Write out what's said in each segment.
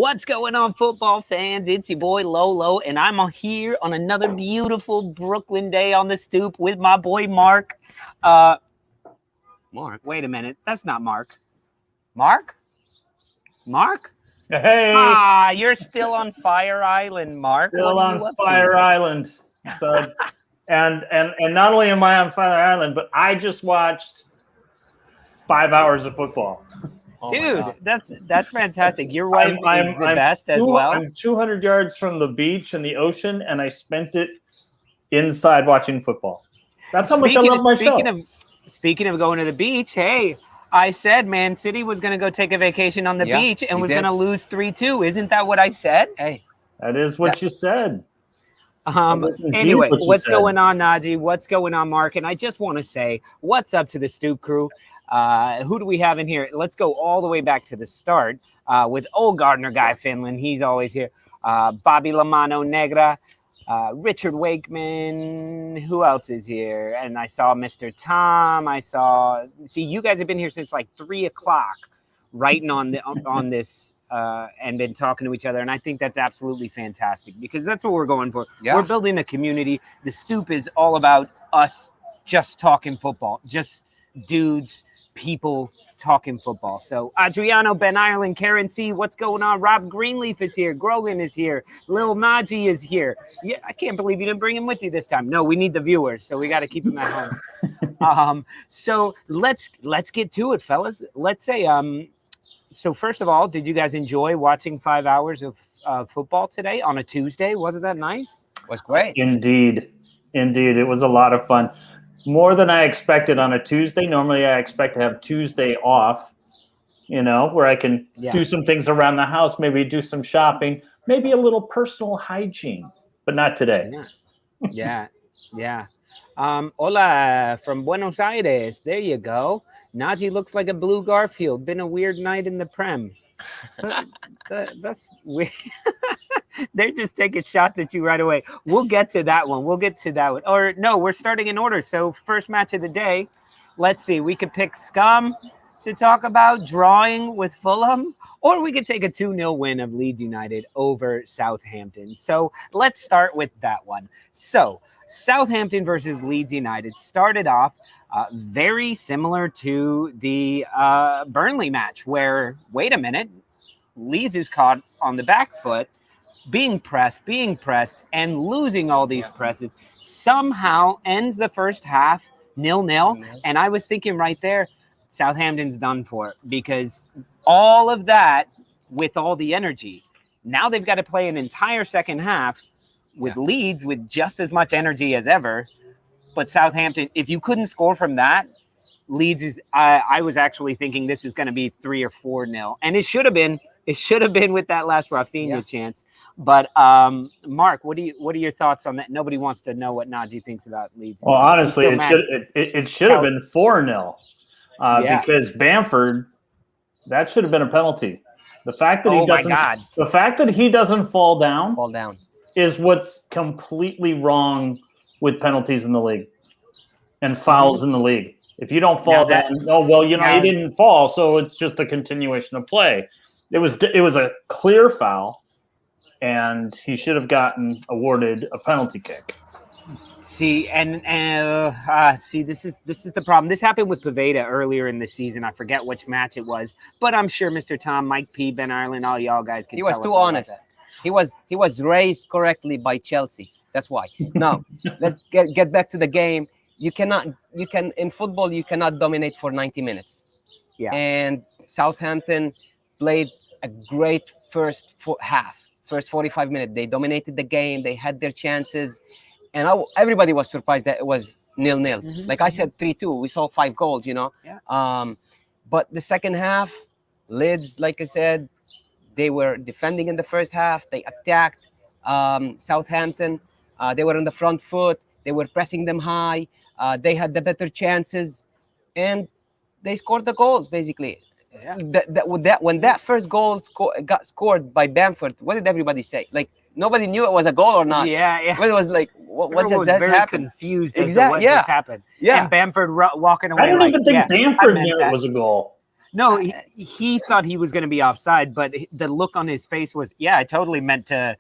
What's going on, football fans? It's your boy Lolo, and I'm here on another beautiful Brooklyn day on the Stoop with my boy Mark. Mark, wait a minute. That's not Mark. Mark? Mark? Hey. You're still on Fire Island, Mark. Still what are you on up Fire to? Island. So, and not only am I on Fire Island, but I just watched 5 hours of football. Dude, that's fantastic. Your wife is the best as well. I'm 200 yards from the beach and the ocean, and I spent it inside watching football. That's how much I love my show. Speaking of going to the beach, hey, I said Man City was going to go take a vacation on the beach and was going to lose 3-2. Isn't that what I said? Hey, that is what you said. Anyway, what's going on, Najee? What's going on, Mark? And I just want to say, what's up to the Stoop crew? Who do we have in here? Let's go all the way back to the start with old Gardner Guy Finland. He's always here. Bobby Lamano Negra, Richard Wakeman. Who else is here? And I saw Mr. Tom. See, you guys have been here since like 3 o'clock, writing on this and been talking to each other. And I think that's absolutely fantastic because that's what we're going for. Yeah. We're building a community. The Stoop is all about us just talking football, just dudes, people talking football. So Adriano, Ben Ireland, Karen C, what's going on? Rob Greenleaf is here. Grogan is here. Lil Najee is here. Yeah, I can't believe you didn't bring him with you this time. No, we need the viewers, so we got to keep him at home. So let's get to it, fellas. Let's say so first of all, did you guys enjoy watching 5 hours of football today on a Tuesday? Wasn't that nice? It was great. Indeed. It was a lot of fun. More than I expected on a Tuesday. Normally, I expect to have Tuesday off, where I can do some things around the house, maybe do some shopping, maybe a little personal hygiene, but not today. Yeah. Hola from Buenos Aires. There you go. Najee looks like a blue Garfield. Been a weird night in the Prem. That's weird. They're just taking shots at you right away. We'll get to that one. Or no, we're starting in order. So first match of the day. Let's see. We could pick Scum to talk about, drawing with Fulham, or we could take a 2-0 win of Leeds United over Southampton. So let's start with that one. So Southampton versus Leeds United started off very similar to the Burnley match where, wait a minute, Leeds is caught on the back foot, being pressed, and losing all these presses. Somehow ends the first half 0-0. And I was thinking right there, Southampton's done for because all of that with all the energy. Now they've got to play an entire second half with Leeds with just as much energy as ever. But Southampton, if you couldn't score from that, Leeds is. I was actually thinking this is going to be 3 or 4-0, and it should have been. It should have been with that last Rafinha chance. But Mark, what are your thoughts on that? Nobody wants to know what Najee thinks about Leeds. Well, honestly, it should have been 4-0 because Bamford, that should have been a penalty. The fact that he doesn't fall down is what's completely wrong with penalties in the league and fouls in the league. If you don't fall down, he didn't fall, so it's just a continuation of play. It was a clear foul, and he should have gotten awarded a penalty kick. See, this is the problem. This happened with Poveda earlier in the season. I forget which match it was, but I'm sure Mr. Tom, Mike P, Ben Ireland, all y'all guys can. He was too honest. He was raised correctly by Chelsea. That's why. Now let's get back to the game. In football you cannot dominate for 90 minutes. Yeah. And Southampton played a great first half. First 45 minutes, they dominated the game. They had their chances, and everybody was surprised that it was 0-0. Like I said, 3-2. We saw 5 goals. Yeah. But the second half, Leeds, like I said, they were defending in the first half. They attacked Southampton. They were on the front foot. They were pressing them high. They had the better chances, and they scored the goals, basically. Yeah. When that first goal got scored by Bamford, what did everybody say? Like, nobody knew it was a goal or not. Yeah. But it was like, what just happened? Confused as to what just happened. Yeah. And Bamford walking away. I don't even think Bamford knew it was a goal. No, he thought he was going to be offside, but the look on his face was, yeah, I totally meant to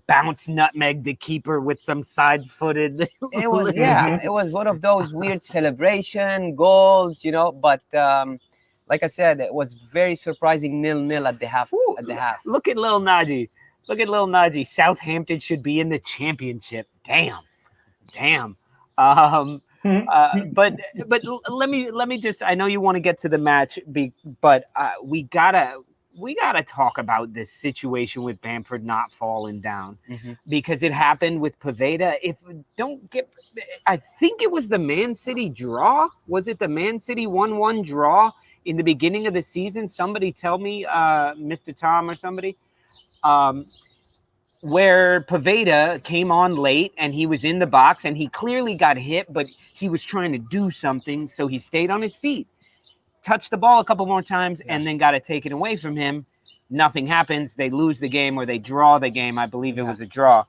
bounce nutmeg the keeper with some side-footed. It was one of those weird celebration goals, But like I said, it was very surprising 0-0 at the half. Look at Lil Najee. Southampton should be in the championship. Damn. But let me just. I know you want to get to the match, but we gotta talk about this situation with Bamford not falling down because it happened with Poveda. I think it was the Man City draw. Was it the Man City 1-1 draw in the beginning of the season? Somebody tell me, Mr. Tom or somebody. Where Poveda came on late and he was in the box and he clearly got hit, but he was trying to do something, so he stayed on his feet, touched the ball a couple more times, and then got it taken away from him. Nothing happens. They lose the game or they draw the game. I believe it was a draw.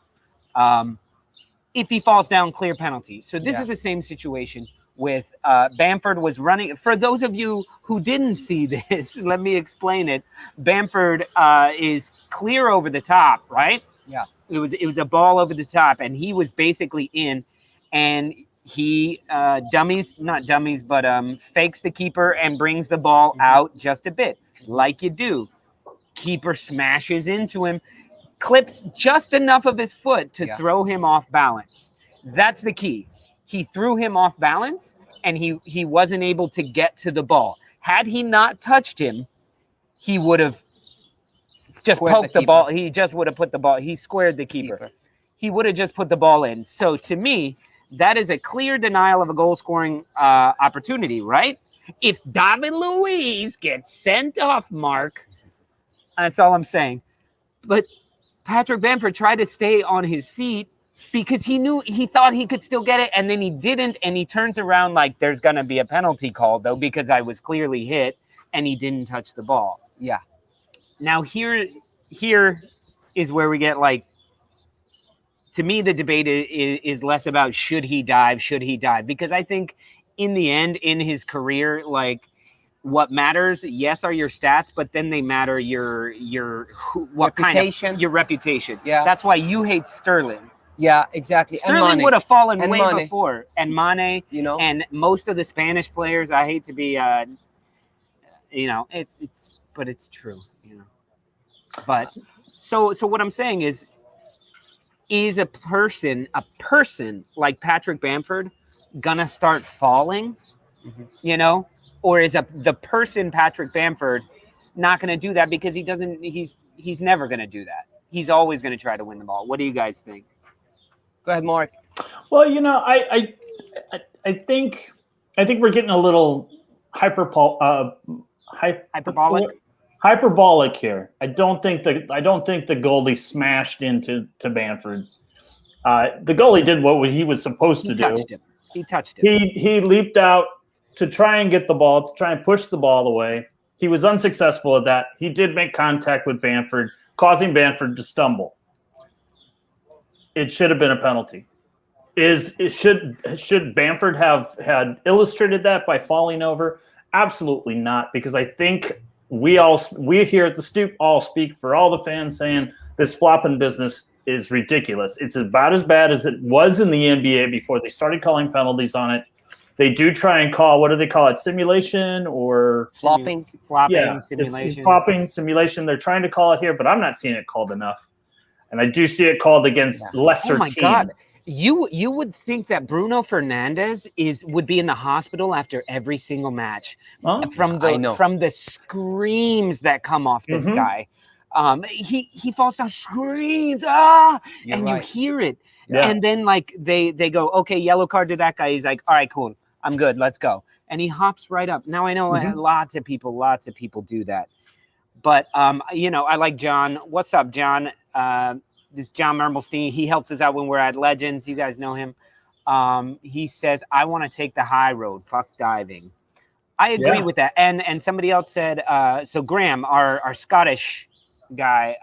If he falls down, clear penalty. So this is the same situation with Bamford was running. For those of you who didn't see this, let me explain it. Bamford is clear over the top, right? Yeah, it was a ball over the top, and he was basically in, and he fakes the keeper and brings the ball out just a bit, like you do. Keeper smashes into him, clips just enough of his foot to throw him off balance. That's the key. He threw him off balance, and he wasn't able to get to the ball. Had he not touched him, he would have just poked the ball. He just would have put the ball. He squared the keeper. He would have just put the ball in. So to me, that is a clear denial of a goal scoring opportunity, right? If David Luiz gets sent off, Mark, that's all I'm saying. But Patrick Bamford tried to stay on his feet because he thought he could still get it, and then he didn't, and he turns around like there's going to be a penalty call, though, because I was clearly hit, and he didn't touch the ball. Yeah. Now, here is where we get, like, to me, the debate is less about should he dive, because I think in the end, in his career, like, what matters, yes, are your stats, but then they matter your reputation. Your reputation. Yeah. That's why you hate Sterling. Yeah, exactly. Sterling would have fallen way before. And Mane, and most of the Spanish players, I hate to be, but it's true, But so what I'm saying is a person like Patrick Bamford gonna start falling, or is the person Patrick Bamford not gonna do that because he's never gonna do that. He's always gonna try to win the ball. What do you guys think? Go ahead, Mark. Well, I think we're getting a little hyperbolic here. I don't think the goalie smashed into Bamford. The goalie did what he was supposed to do. He touched him. He leaped out to try and get the ball, to try and push the ball away. He was unsuccessful at that. He did make contact with Bamford, causing Bamford to stumble. It should have been a penalty. Should Bamford have had illustrated that by falling over? Absolutely not, because I think we here at the Stoop all speak for all the fans saying this flopping business is ridiculous. It's about as bad as it was in the NBA before they started calling penalties on it. They do try and call, what do they call it, simulation or flopping? Simulation. It's flopping, simulation. They're trying to call it here, but I'm not seeing it called enough. And I do see it called against lesser teams. God. You would think that Bruno Fernandes would be in the hospital after every single match from the screams that come off this guy. He falls down, screams, you hear it. Yeah. And then like they go, okay, yellow card to that guy. He's like, all right, cool, I'm good, let's go. And he hops right up. Now I know lots of people do that. But I like John. What's up, John? This John Mermelstein, he helps us out when we're at Legends. You guys know him. He says, I want to take the high road. Fuck diving. I agree with that. And somebody else said, so Graham, our Scottish guy,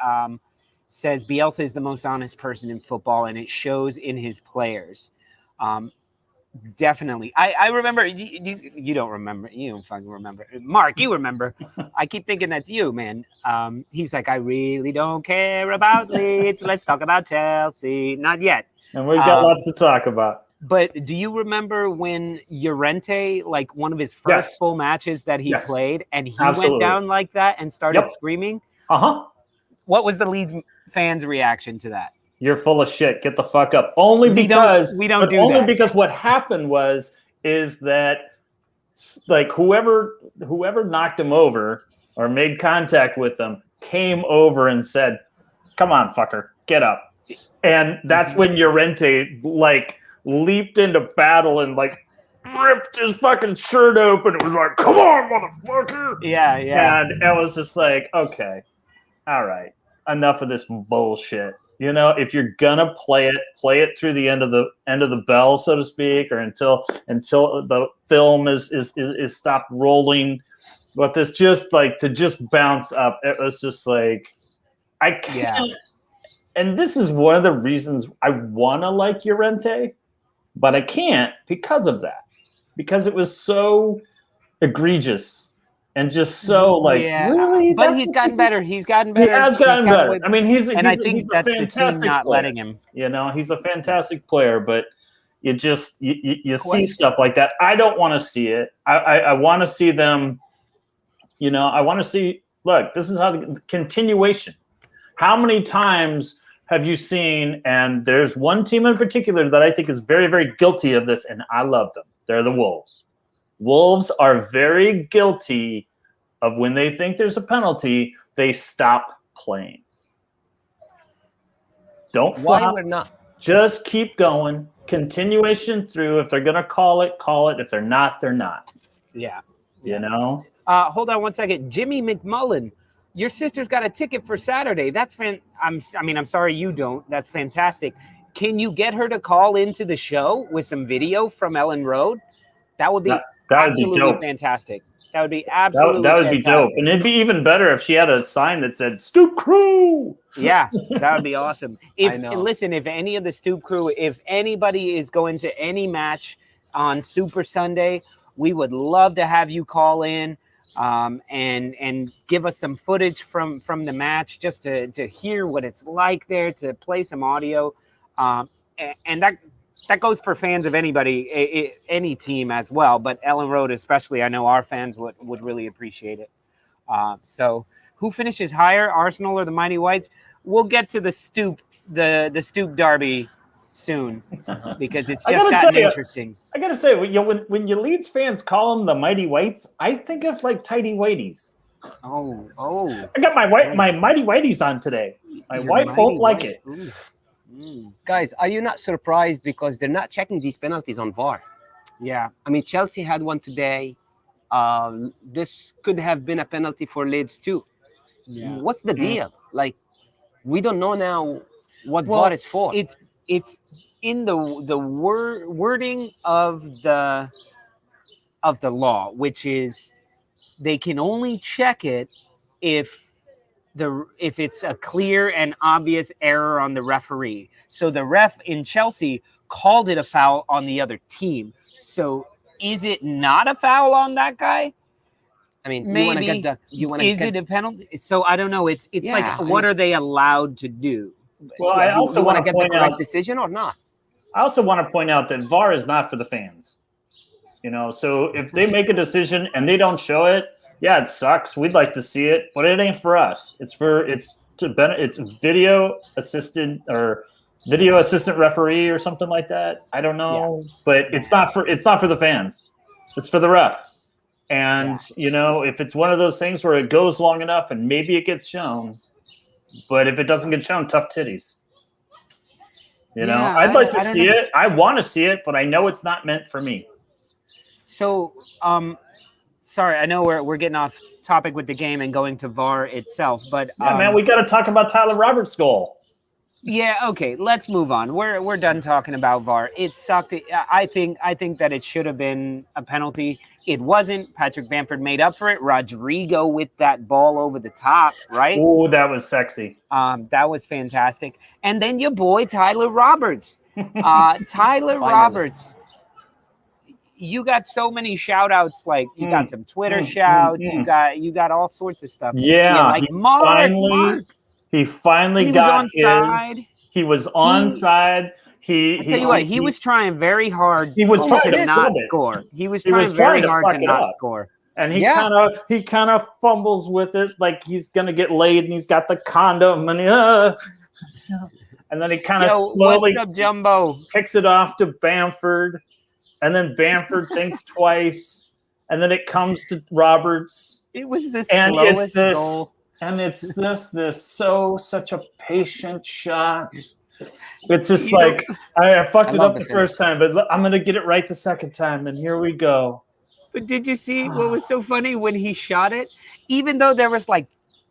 says Bielsa is the most honest person in football, and it shows in his players. Definitely. I remember. You don't remember. You don't fucking remember. Mark, you remember. I keep thinking that's you, man. He's like, I really don't care about Leeds. Let's talk about Chelsea. Not yet. And we've got lots to talk about. But do you remember when Llorente, like one of his first full matches that he played, and he went down like that and started screaming? What was the Leeds fans' reaction to that? You're full of shit. Get the fuck up. Only because what happened is that like whoever knocked him over or made contact with them came over and said, "Come on, fucker, get up." And that's when Llorente like leaped into battle and like ripped his fucking shirt open. It was like, "Come on, motherfucker!" Yeah. And it was just like, okay, all right, enough of this bullshit. You know, if you're gonna play it through the end of the bell, so to speak, or until the film is stopped rolling. But this just like to just bounce up, it was just like I can't. Yeah. And this is one of the reasons I want to like Llorente, but I can't because of that. Because it was so egregious. And just so like really, but he's gotten better. He's gotten better. He has gotten better. I mean, he's I think that's the team not letting him. You know, he's a fantastic player, but you just you see stuff like that. I don't want to see it. I want to see them. You know, I want to see. Look, this is how the continuation. How many times have you seen? And there's one team in particular that I think is very, very guilty of this, and I love them. They're the Wolves. Wolves are very guilty of when they think there's a penalty, they stop playing. Don't flop. Why we're not? Just keep going. Continuation through. If they're going to call it, call it. If they're not, they're not. Yeah. You know? Hold on one second. Jimmy McMullen, your sister's got a ticket for Saturday. That's I'm sorry you don't. That's fantastic. Can you get her to call into the show with some video from Ellen Road? That would be absolutely fantastic. That would be absolutely that would be dope. And it'd be even better if she had a sign that said Stoop Crew. Yeah, that would be awesome. Listen, if any of the Stoop Crew, if anybody is going to any match on Super Sunday, we would love to have you call in and give us some footage from the match just to hear what it's like there, to play some audio. And that goes for fans of anybody, any team as well, but Ellen Road especially. I know our fans would really appreciate it. So who finishes higher, Arsenal or the Mighty Whites? We'll get to the Stoop derby soon because it's just gotten interesting. I gotta say, when your Leeds fans call them the Mighty Whites, I think of like tidy whities. Oh! I got my Mighty Whities on today. My wife won't like it. Guys, are you not surprised because they're not checking these penalties on VAR? Yeah. I mean, Chelsea had one today. This could have been a penalty for Leeds too. Yeah. What's the deal? Like, we don't know now what VAR is for. It's in the wording of the law, which is they can only check it if it's a clear and obvious error on the referee. So the ref in Chelsea called it a foul on the other team. So is it not a foul on that guy? I mean, maybe. Is it a penalty? So I don't know. It's like, what are they allowed to do? Well, I also want to get the correct decision or not. I also want to point out that VAR is not for the fans. You know, so if they make a decision and they don't show it, yeah, it sucks. We'd like to see it, but it ain't for us. It's video assistant referee or something like that. I don't know, but it's not for the fans. It's for the ref. And you know, if it's one of those things where it goes long enough and maybe it gets shown, but if it doesn't get shown, tough titties. You know, I'd like to see it. I want to see it, but I know it's not meant for me. So, sorry, I know we're getting off topic with the game and going to VAR itself, but man, we got to talk about Tyler Roberts' goal. Yeah, okay, let's move on. We're done talking about VAR. It sucked. I think that it should have been a penalty. It wasn't. Patrick Bamford made up for it. Rodrigo with that ball over the top, right? Oh, that was sexy. That was fantastic. And then your boy Tyler Roberts. Roberts. you got so many shout outs, like you got some Twitter shouts, you got all sorts of stuff. Yeah, like Mark. He finally got his. He was onside. I tell you what, he was trying very hard. He was trying to not score. He was trying very hard to not score. And he kind of fumbles with it, like he's gonna get laid, and he's got the condom, and then he kind of slowly what's up, Jumbo? kicks it off to Bamford, and then Bamford thinks twice, and then it comes to Roberts. It was the slowest goal. And it's such a patient shot. It's just like I fucked it up the first time, but I'm gonna get it right the second time, and here we go. But did you see what was so funny when he shot it? Even though there was like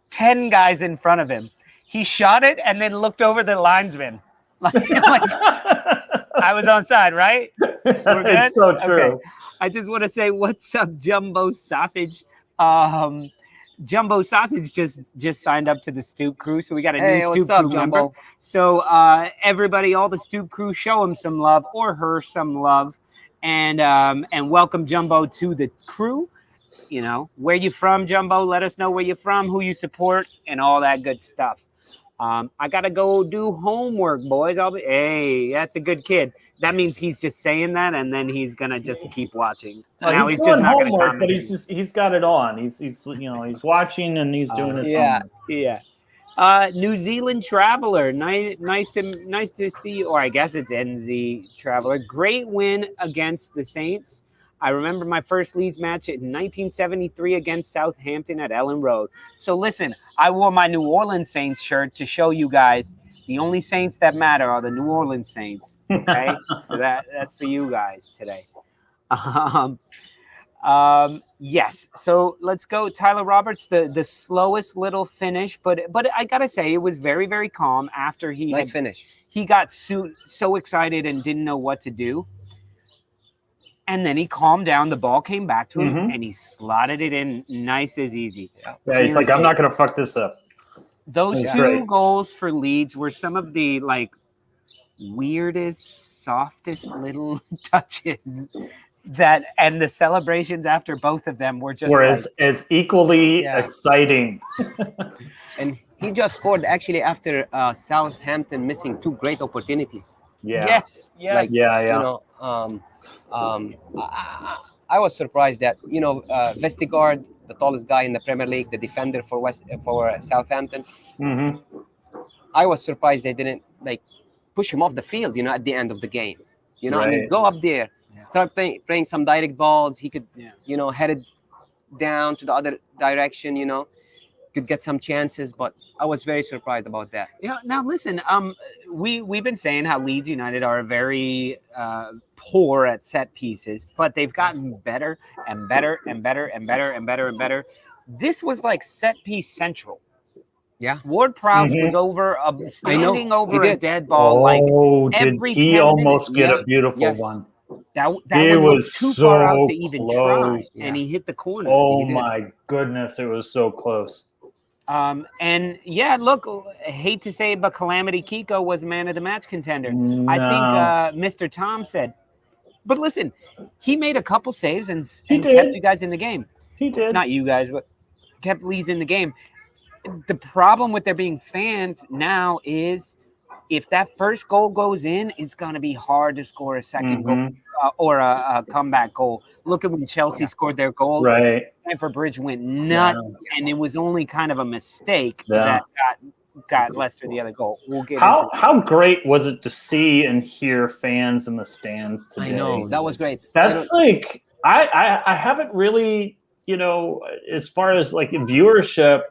10 guys in front of him, he shot it and then looked over the linesman. Like I was onside, right? We're good? It's so true. Okay. I just want to say, what's up, Jumbo Sausage? Jumbo Sausage just signed up to the Stoop crew, so we got a new Stoop crew member. So everybody, all the Stoop crew, show him some love or her some love. And welcome Jumbo to the crew. You know, where you from, Jumbo? Let us know where you're from, who you support, and all that good stuff. I gotta go do homework, boys. Hey, that's a good kid. That means he's just saying that, and then he's gonna just keep watching. Now he's just not gonna comment. But he's got it on. He's watching and he's doing his homework. Yeah. New Zealand Traveler, nice to see, or I guess it's NZ Traveler. Great win against the Saints. I remember my first Leeds match in 1973 against Southampton at Ellen Road. So listen, I wore my New Orleans Saints shirt to show you guys the only Saints that matter are the New Orleans Saints. Okay, so that's for you guys today. Yes, so let's go. Tyler Roberts, the slowest little finish, but I gotta say it was very, very calm after finish. He got so excited and didn't know what to do. And then he calmed down. The ball came back to him, and he slotted it in nice as easy. Yeah, he's like, I'm not going to fuck this up. Those two goals for Leeds were some of the weirdest, softest little touches and the celebrations after both of them were just as equally exciting. And he just scored actually after Southampton missing two great opportunities. Yeah. Yes. I was surprised that Vestergaard, the tallest guy in the Premier League, the defender for Southampton. Mm-hmm. I was surprised they didn't push him off the field. At the end of the game. Right. I mean, go up there, start playing some direct balls. He could, head it down to the other direction. Could get some chances, but I was very surprised about that. Yeah. Now listen, we've been saying how Leeds United are very poor at set pieces, but they've gotten better and better and better and better and better and better. This was like set piece central. Yeah. Ward-Prowse was standing over a dead ball. Did he almost get a beautiful one? That was too far out to even try, and he hit the corner. Oh my goodness, it was so close. Look, I hate to say it, but Calamity Kiko was man of the match contender. No. I think Mr. Tom said. But listen, he made a couple saves and kept you guys in the game. He did. Not you guys, but kept Leeds in the game. The problem with there being fans now is if that first goal goes in, it's going to be hard to score a second goal or a comeback goal. Look at when Chelsea scored their goal. Right. Stamford Bridge went nuts, and it was only kind of a mistake that got Leicester the other goal. We'll get into that. How great was it to see and hear fans in the stands today? I know. That was great. That's I haven't really, as far as viewership,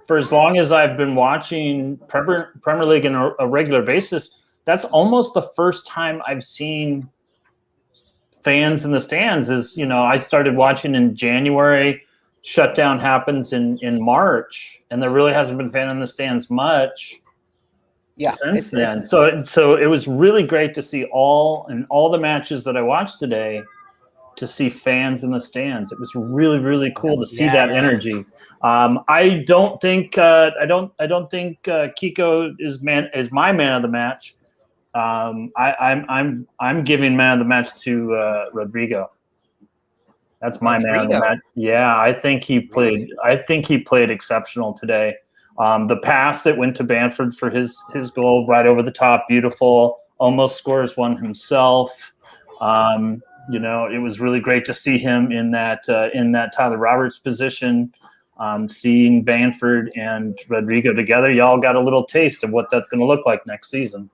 for as long as I've been watching Premier League on a regular basis, that's almost the first time I've seen fans in the stands. I started watching in January. Shutdown happens in March, and there really hasn't been fan in the stands much since then. So it was really great to see all the matches that I watched today, to see fans in the stands. It was really, really cool to see that energy. I don't think Kiko is my man of the match. I'm giving man of the match to Rodrigo. That's my man on the match. Yeah, I think he played. I think he played exceptional today. The pass that went to Bamford for his goal right over the top, beautiful. Almost scores one himself. It was really great to see him in that Tyler Roberts position. Seeing Bamford and Rodrigo together, y'all got a little taste of what that's going to look like next season.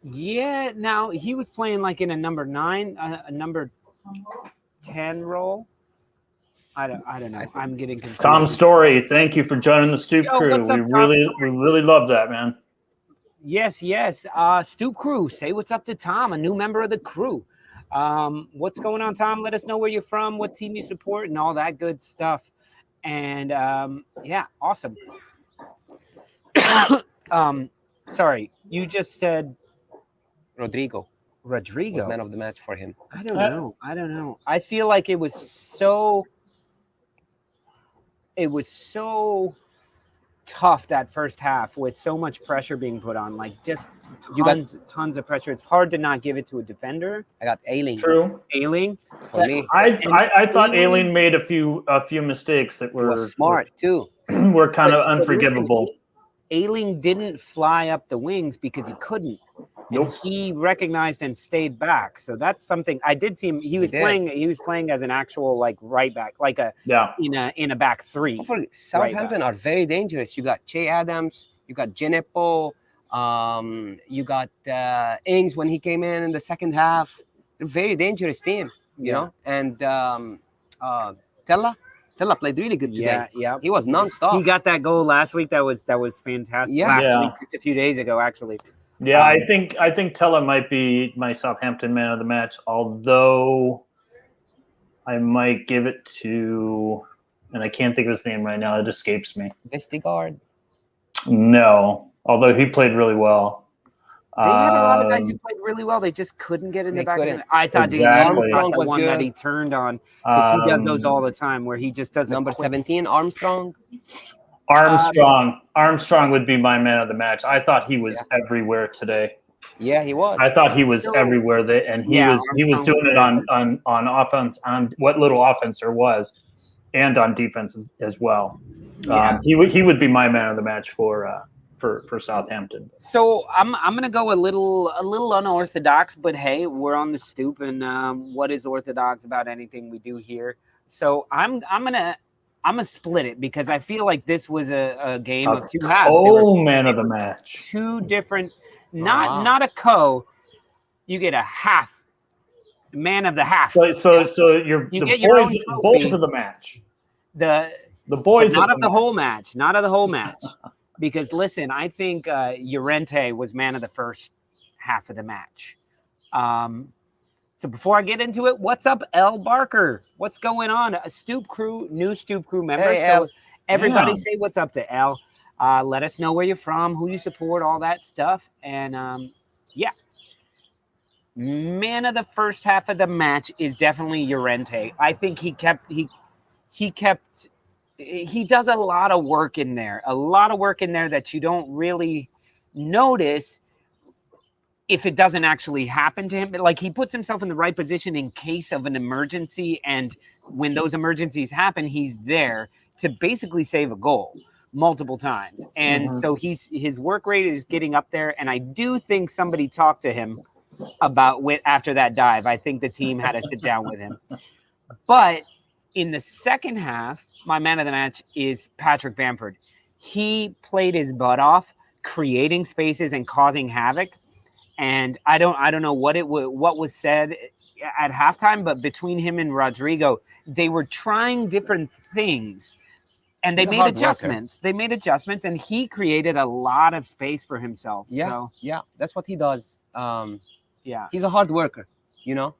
Yeah. Now he was playing like in a number 9, a number 10 role. I don't know. I'm getting confused. Tom Storey, thank you for joining the Stoop crew. What's up, we really love that, man. Yes. Stoop crew, say what's up to Tom, a new member of the crew. What's going on, Tom? Let us know where you're from, what team you support, and all that good stuff. And yeah, awesome. Sorry, you just said Rodrigo was man of the match for him. I don't know. I feel like it was so tough that first half with so much pressure being put on, like just tons of pressure. It's hard to not give it to a defender. I got Ailing. True. Ailing for me. I thought Ailing made a few mistakes that were smart too. Were kind of unforgivable. Ailing didn't fly up the wings because he couldn't. Nope. He recognized and stayed back. So that's something I did see him. He was playing as an actual like right back, like in a back 3. Southampton are very dangerous. You got Che Adams, you got Genepo, you got Ings when he came in the second half. They're a very dangerous team, you know. And Tella played really good today. Yeah. He was nonstop. He got that goal last week. That was fantastic. Last week, just a few days ago, actually. Yeah, I think Tella might be my Southampton man of the match, although I might give it to, and I can't think of his name right now. It escapes me. Vestergaard? No, although he played really well. They had a lot of guys who played really well. They just couldn't get in the back of the. I thought Armstrong was the one that he turned on because he does those all the time where he just does number 17, Armstrong. Armstrong would be my man of the match. I thought he was everywhere today. Yeah, he was. I thought he was everywhere, and he was doing it on offense, on what little offense there was, and on defense as well. Yeah. He would be my man of the match for Southampton. So I'm gonna go a little unorthodox, but hey, we're on the Stoop, and what is orthodox about anything we do here? So I'm gonna split it because I feel like this was a game of two halves. Man of the match. Two different, not a co. You get a half. Man of the half. So you're the boys of the match. The boys, not of the whole match. Not of the whole match. Because listen, I think Llorente was man of the first half of the match. So before I get into it, what's up, L. Barker? What's going on? A Stoop crew, new Stoop crew member. Hey, so everybody say what's up to L. Let us know where you're from, who you support, all that stuff. And yeah. Man of the first half of the match is definitely Llorente. I think he does a lot of work in there. A lot of work in there that you don't really notice if it doesn't actually happen to him. Like, he puts himself in the right position in case of an emergency, and when those emergencies happen, he's there to basically save a goal multiple times. And so his work rate is getting up there, and I do think somebody talked to him about after that dive. I think the team had to sit down with him. But in the second half, my man of the match is Patrick Bamford. He played his butt off, creating spaces and causing havoc. And I don't know what was said at halftime, but between him and Rodrigo, they were trying different things, and they made adjustments. They made adjustments, and he created a lot of space for himself. Yeah, that's what he does. He's a hard worker. You know,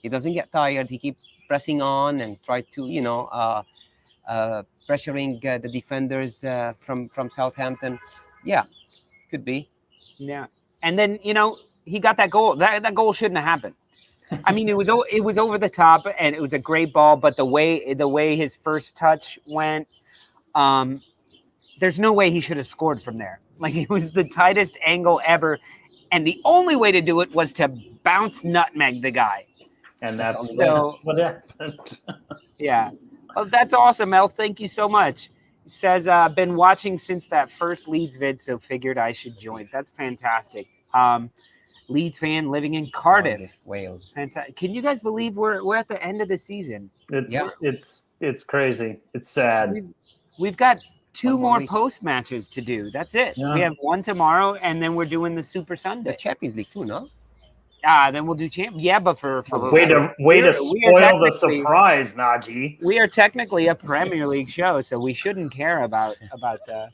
he doesn't get tired. He keeps pressing on and try to pressuring the defenders from Southampton. Yeah, could be. Yeah. And then, he got that goal. That goal shouldn't have happened. I mean, it was over the top, and it was a great ball. But the way his first touch went, there's no way he should have scored from there. Like, it was the tightest angle ever, and the only way to do it was to bounce nutmeg the guy. And that's so, what happened. Yeah. Oh, that's awesome, El. Thank you so much. He says, been watching since that first Leeds vid, so figured I should join. That's fantastic. Leeds fan living in Cardiff, Wales. Fantastic. Can you guys believe we're at the end of the season? It's crazy. It's sad. We've got 2 more post matches to do. That's it. Yeah. We have one tomorrow, and then we're doing the Super Sunday. The Champions League too, no? Then we'll do champ. Yeah, but for way to spoil the surprise, Najee. We are technically a Premier League show, so we shouldn't care about the.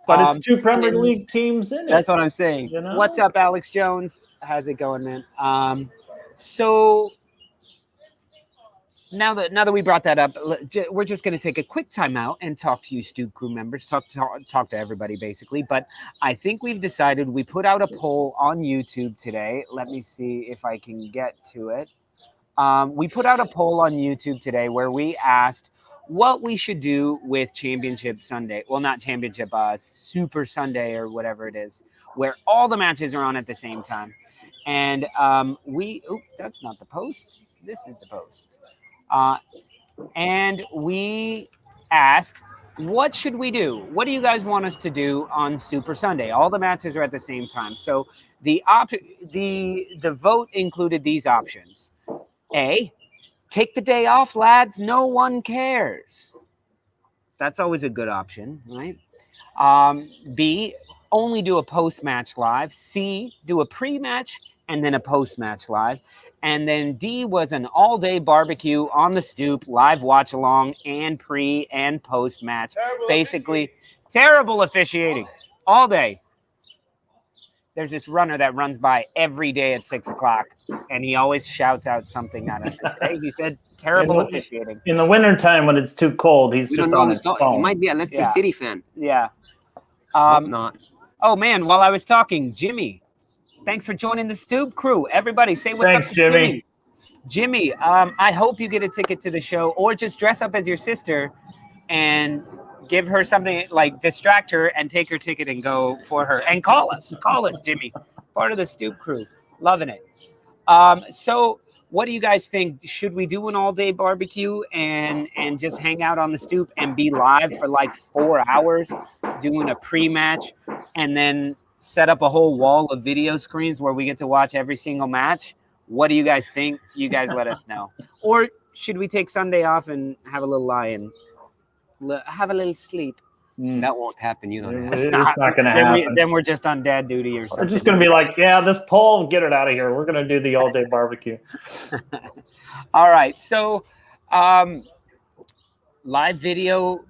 But it's 2 Premier League teams in it. That's what I'm saying. You know? What's up, Alex Jones? How's it going, man? So now that we brought that up, we're just going to take a quick time out and talk to you, Stoop crew members. Talk to everybody, basically. But I think we've decided. We put out a poll on YouTube today. Let me see if I can get to it. We put out a poll on YouTube today where we asked what we should do with Championship Sunday. Well, not Championship, Super Sunday or whatever it is, where all the matches are on at the same time. And that's not the post. This is the post. And we asked, what should we do? What do you guys want us to do on Super Sunday? All the matches are at the same time. So the vote included these options. A, take the day off, lads. No one cares. That's always a good option, right? B, only do a post-match live. C, do a pre-match and then a post-match live. And then D was an all-day barbecue on the stoop, live watch-along, and pre- and post-match. Basically, terrible officiating all day. There's this runner that runs by every day at 6 o'clock, and he always shouts out something at us. And today he said terrible officiating. In the wintertime when it's too cold, he's just on his phone. He might be a Leicester City fan. Yeah. Not. Oh, man, while I was talking, Jimmy, thanks for joining the Stoop crew. Everybody say what's up to Jimmy. Jimmy, I hope you get a ticket to the show, or just dress up as your sister and give her something, like distract her and take her ticket and go for her. And call us, Jimmy. Part of the Stoop crew. Loving it. So what do you guys think? Should we do an all-day barbecue and just hang out on the stoop and be live for like 4 hours doing a pre-match, and then set up a whole wall of video screens where we get to watch every single match? What do you guys think? You guys let us know. Or should we take Sunday off and have a little lie and have a little sleep? That won't happen. You know that. It's not going to happen. Then we're just on dad duty or something. We're just going to be like, yeah, this poll, get it out of here. We're going to do the all-day barbecue. All right. So live video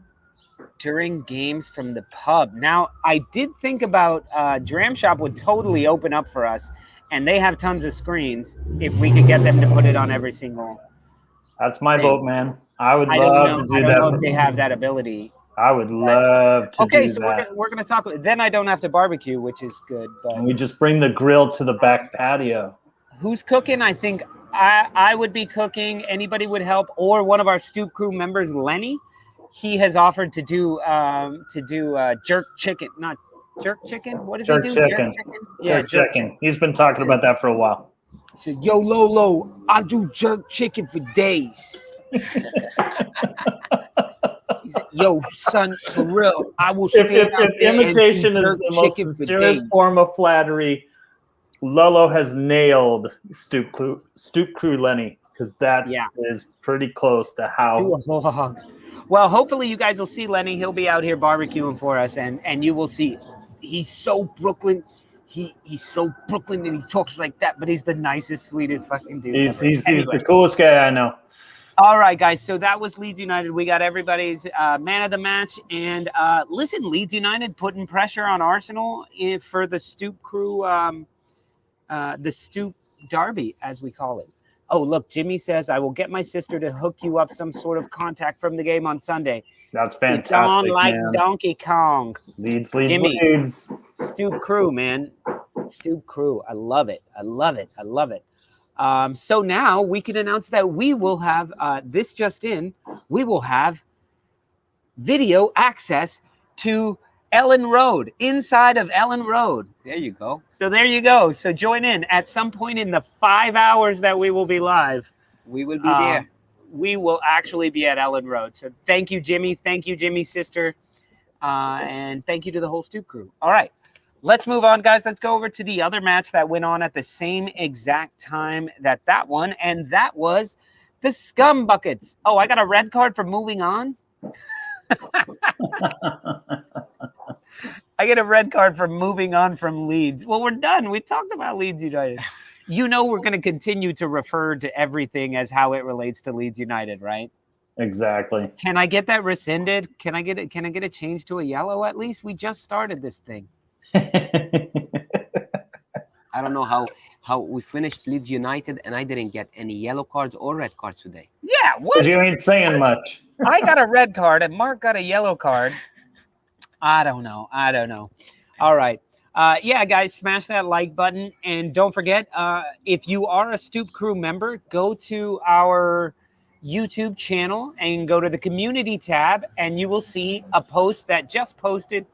during games from the pub. Now, I did think about Dram Shop would totally open up for us, and they have tons of screens if we could get them to put it on every single. That's my vote, man. I would love to do that. I don't know if they have that ability. I would love to do that. Okay, so we're going to talk. Then I don't have to barbecue, which is good. But and we just bring the grill to the back patio. Who's cooking? I think I would be cooking. Anybody would help, or one of our Stoop crew members, Lenny. He has offered to do jerk chicken, not jerk chicken. What does he do? Jerk chicken. Yeah, jerk chicken. He's been talking about that for a while. He said, "Yo, Lolo, I do jerk chicken for days." He said, "Yo, son, for real, I will stand if imitation is the most sincerest form of flattery, Lolo has nailed Stoop Crew Lenny, because that is pretty close to how. Well, hopefully you guys will see Lenny. He'll be out here barbecuing for us, and you will see. He's so Brooklyn. He's so Brooklyn, and he talks like that, but he's the nicest, sweetest fucking dude. He's the coolest guy I know. All right, guys. So that was Leeds United. We got everybody's man of the match. And listen, Leeds United putting pressure on Arsenal for the Stoop crew, the Stoop Derby, as we call it. Oh, look, Jimmy says, I will get my sister to hook you up some sort of contact from the game on Sunday. That's fantastic, it's on like Donkey Kong. Leeds. Stoop crew, man. Stoop crew. I love it. So now we can announce that we will have, we will have video access to Ellen Road, inside of Ellen Road. There you go. So there you go. So join in at some point in the 5 hours that we will be live. We will be there. We will actually be at Ellen Road. So thank you, Jimmy. Thank you, Jimmy's sister. And thank you to the whole Stoop crew. All right. Let's move on, guys. Let's go over to the other match that went on at the same exact time that one. And that was the Scum Buckets. Oh, I got a red card for moving on? I get a red card for moving on from Leeds. Well, we're done. We talked about Leeds United. You know we're going to continue to refer to everything as how it relates to Leeds United, right? Exactly. Can I get that rescinded? Can I get it? Can I get a change to a yellow at least? We just started this thing. I don't know how we finished Leeds United and I didn't get any yellow cards or red cards today. Yeah, what? You ain't saying much. I got a red card and Mark got a yellow card. I don't know. All right. Yeah, guys, smash that like button. And don't forget, if you are a Stoop Crew member, go to our YouTube channel and go to the community tab, and you will see a post that just posted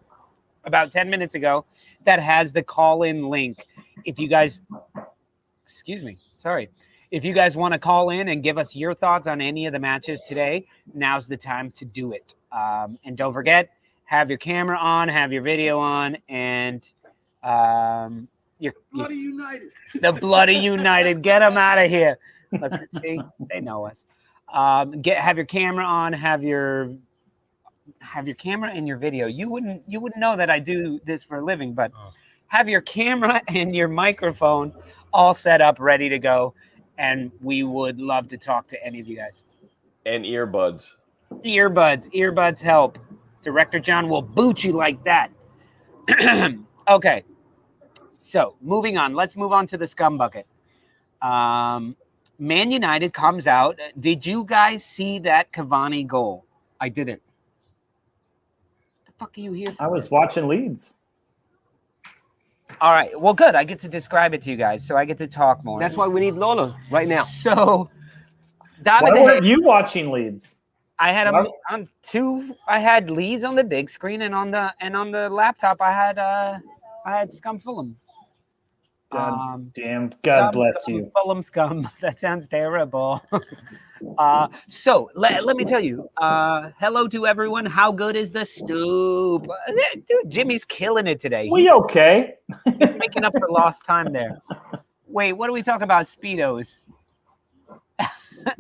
about 10 minutes ago that has the call-in link. If you guys, if you guys want to call in and give us your thoughts on any of the matches today, now's the time to do it. And don't forget, have your camera on, have your video on, and Bloody United. The Bloody United. Get them out of here. Look, see, they know us. Have your camera on, have your camera and your video. You wouldn't know that I do this for a living, but have your camera and your microphone all set up, ready to go, and we would love to talk to any of you guys. And earbuds. Earbuds help. Director John will boot you like that. Okay. So moving on. Let's move on to the Scum Bucket. Man United comes out. Did you guys see that Cavani goal? I didn't. The fuck are you here for? I was watching Leeds. All right. Well, good. I get to describe it to you guys, so I get to talk more. That's why we need Lolo right now. So, Why weren't you watching Leeds? I had them on two. I had Leeds on the big screen, and on the laptop, I had Scum Fulham. God damn. God Scum, bless Scum, you. Fulham Scum. That sounds terrible. So let me tell you. Hello to everyone. How good is the Stoop? Dude, Jimmy's killing it today. We okay? He's making up for lost time there. Wait, what do we talk about? Speedos.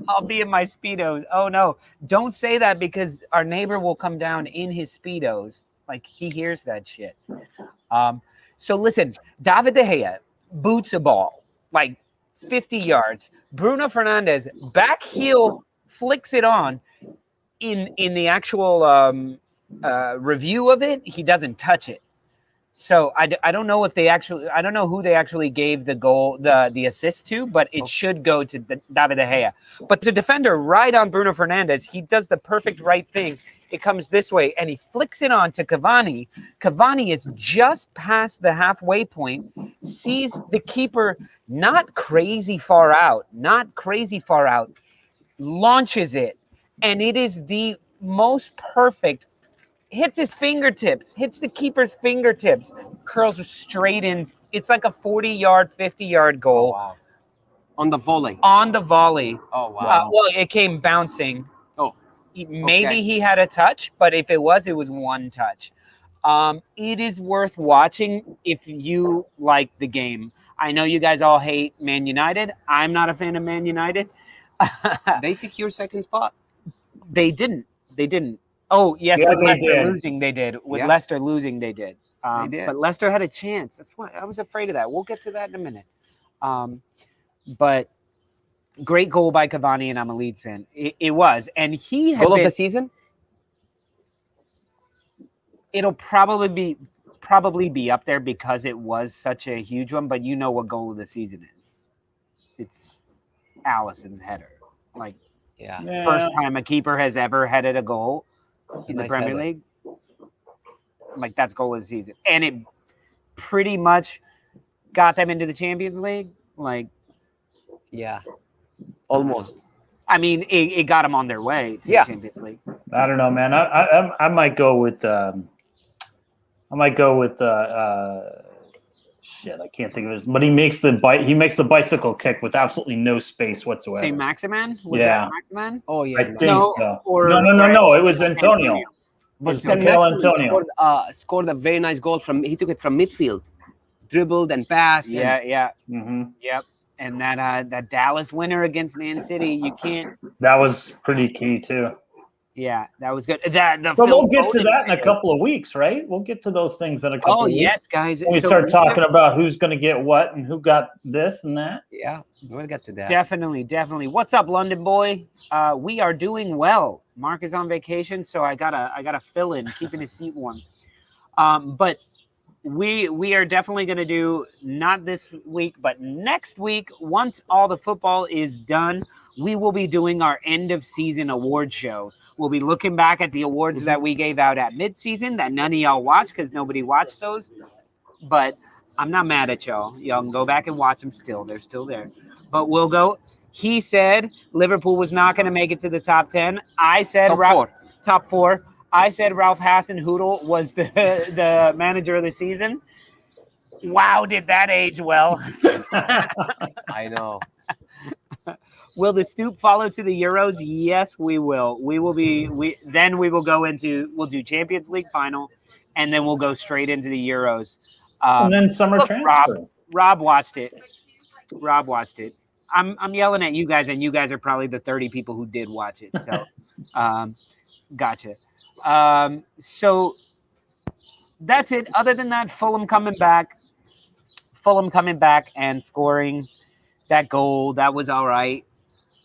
I'll be in my Speedos. Oh, no. Don't say that because our neighbor will come down in his Speedos. Like, he hears that shit. So, listen. David De Gea boots a ball, like 50 yards. Bruno Fernandes, back heel, flicks it on. In the actual review of it, he doesn't touch it. So I don't know if they actually, I don't know who they actually gave the goal, the assist to, but it should go to David De Gea. But the defender right on Bruno Fernandes, he does the perfect right thing. It comes this way, and he flicks it on to Cavani. Cavani is just past the halfway point, sees the keeper not crazy far out, launches it, and it is the most perfect. Hits his fingertips, hits the keeper's fingertips, curls straight in. It's like a 40-yard, 50-yard goal. Oh, wow. On the volley. Oh, wow. Well, it came bouncing. Oh. Maybe he had a touch, but if it was one touch. It is worth watching if you like the game. I know you guys all hate Man United. I'm not a fan of Man United. They secure second spot. They didn't. Oh, yes, Yeah, with Leicester did. Losing, they did. With Leicester losing, they did. They did. But Leicester had a chance. That's why I was afraid of that. We'll get to that in a minute. But great goal by Cavani, and I'm a Leeds fan. It was. And he had goal of the season? It'll probably be up there because it was such a huge one, but you know what goal of the season is. It's Alisson's header. Like, first time a keeper has ever headed a goal in the Premier League. Like, that's goal of the season. And it pretty much got them into the Champions League. Like, yeah, almost. I mean, it got them on their way to the Champions League. I don't know, man. I might go with shit, I can't think of his. But he makes the bicycle kick with absolutely no space whatsoever. Say Maximan? Was that Maximan? Oh yeah, I think so. No. It was Antonio. But Maximan scored a very nice goal he took it from midfield, dribbled and passed. Yep. And that Dallas winner against Man City, you can't. That was pretty key too. Yeah, that was good. But we'll get to that in a couple of weeks, right? We'll get to those things in a couple of weeks. Yes, guys. When we start talking about who's going to get what and who got this and that. Yeah, we'll get to that. Definitely. What's up, London boy? We are doing well. Mark is on vacation, so I gotta fill in, keeping his seat warm. But we are definitely going to do, not this week, but next week, once all the football is done, we will be doing our end of season award show. We'll be looking back at the awards that we gave out at midseason that none of y'all watched because nobody watched those. But I'm not mad at y'all. Y'all can go back and watch them still. They're still there. But we'll go. He said Liverpool was not going to make it to the top 10. I said top four. I said Ralph Hasenhüttl was the manager of the season. Wow, did that age well. I know. Will the Stoop follow to the Euros? Yes, we will. We will do Champions League final, and then we'll go straight into the Euros. And then summer transfer. Rob watched it. I'm yelling at you guys, and you guys are probably the 30 people who did watch it. So, gotcha. So that's it. Other than that, Fulham coming back and scoring that goal. That was all right.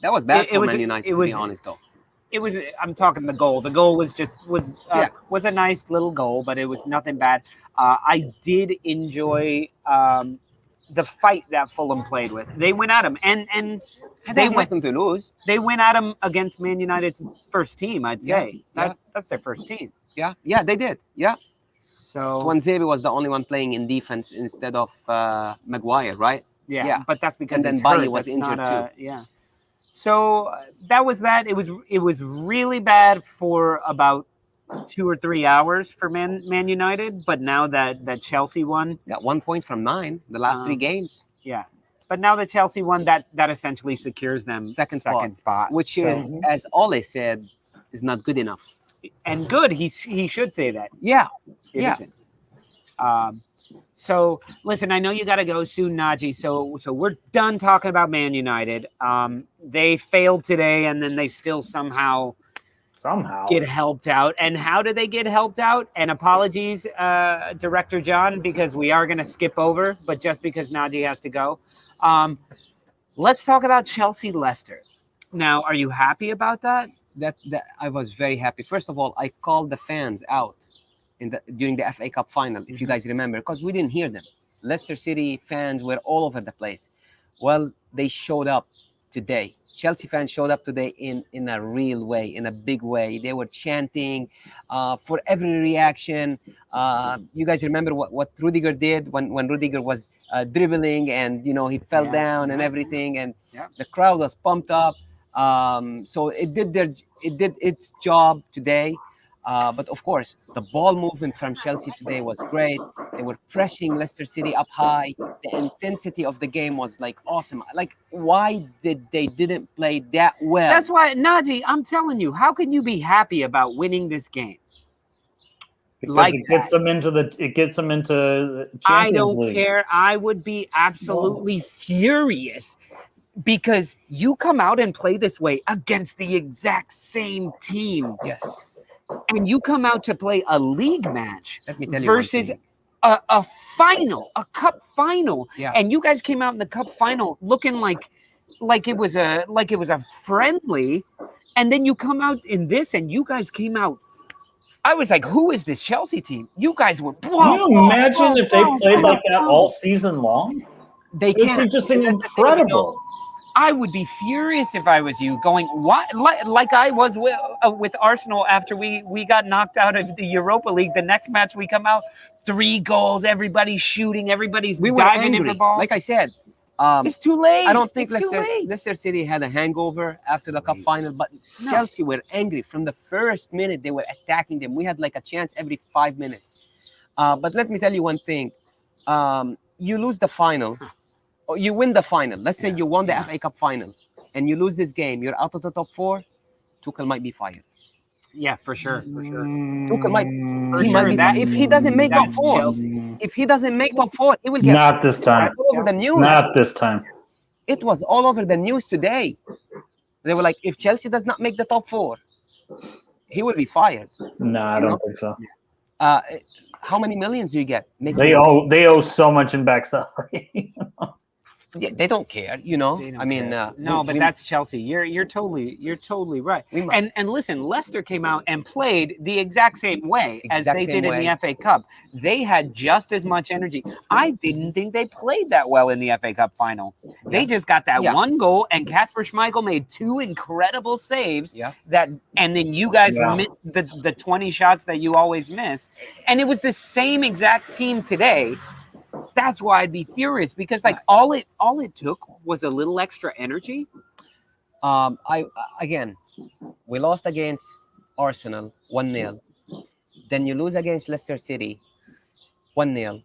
That was bad for Man United, to be honest, though. It was. I'm talking the goal. The goal was a nice little goal, but it was nothing bad. I did enjoy the fight that Fulham played with. They went at him, and they have nothing to lose. They went at him against Man United's first team. I'd say that's their first team. Yeah, they did. Yeah. So Tuanzebe was the only one playing in defense instead of Maguire, right? Yeah, but that's because then Bailly was injured too. Yeah. So that was that. It was really bad for about 2 or 3 hours for Man United, but now that Chelsea won, got 1 point from 9 the last 3 games. Yeah, but now that Chelsea won, that essentially secures them second spot, which is, as Ole said, is not good enough. And good, he should say that. Yeah, it isn't. So listen, I know you got to go soon, Najee. So we're done talking about Man United. They failed today, and then they still somehow get helped out. And how do they get helped out? And apologies, Director John, because we are going to skip over, but just because Najee has to go. Let's talk about Chelsea-Leicester. Now, are you happy about that? That I was very happy. First of all, I called the fans out during the FA Cup final, if you guys remember, because we didn't hear them. Leicester City fans were all over the place. Well, they showed up today. Chelsea fans showed up today in a real way, in a big way. They were chanting for every reaction. You guys remember what Rudiger did when Rudiger was dribbling and he fell down and everything, and the crowd was pumped up. So it did its job today. But of course, the ball movement from Chelsea today was great. They were pressing Leicester City up high. The intensity of the game was awesome. Why didn't play that well? That's why, Najee, I'm telling you, how can you be happy about winning this game? Because it gets them into the Champions I don't League. care. I would be absolutely furious. Because you come out and play this way against the exact same team. Yes. And you come out to play a league match versus a cup final. Yeah. And you guys came out in the cup final looking like it was a friendly. And then you come out in this and you guys came out. I was like, who is this Chelsea team? You guys were. Can you imagine if they played like that all season long? They can't. It's just incredible. I would be furious if I was you, going what like I was with Arsenal after we got knocked out of the Europa League. The next match we come out, 3 goals, everybody's shooting, everybody's diving in the balls. Like I said, it's too late. I don't think Leicester City had a hangover after the cup final, but Chelsea were angry from the first minute. They were attacking them. We had a chance every 5 minutes. But let me tell you one thing. you lose the final, or you win the final. Let's say you won the FA Cup final, and you lose this game. You're out of the top 4. Tuchel might be fired. Yeah, for sure. Tuchel might. For He sure. might be That, if he doesn't make top that's 4. Chelsea. If he doesn't make top 4, he will get Not this time. all over the news. Not this time. It was all over the news today. They were like, if Chelsea does not make the top 4, he will be fired. No, I don't think so. How many millions do you get? They owe so much in back salary. Yeah, they don't care, you know. I mean, no, but that's Chelsea. You're totally right. And listen, Leicester came out and played the exact same way as they did in the FA Cup. They had just as much energy. I didn't think they played that well in the FA Cup final. They just got that one goal, and Kasper Schmeichel made 2 incredible saves. And then you guys missed the 20 shots that you always miss. And it was the same exact team today. That's why I'd be furious, because like all it took was a little extra energy. We lost against Arsenal 1-0. Then you lose against Leicester City 1-0.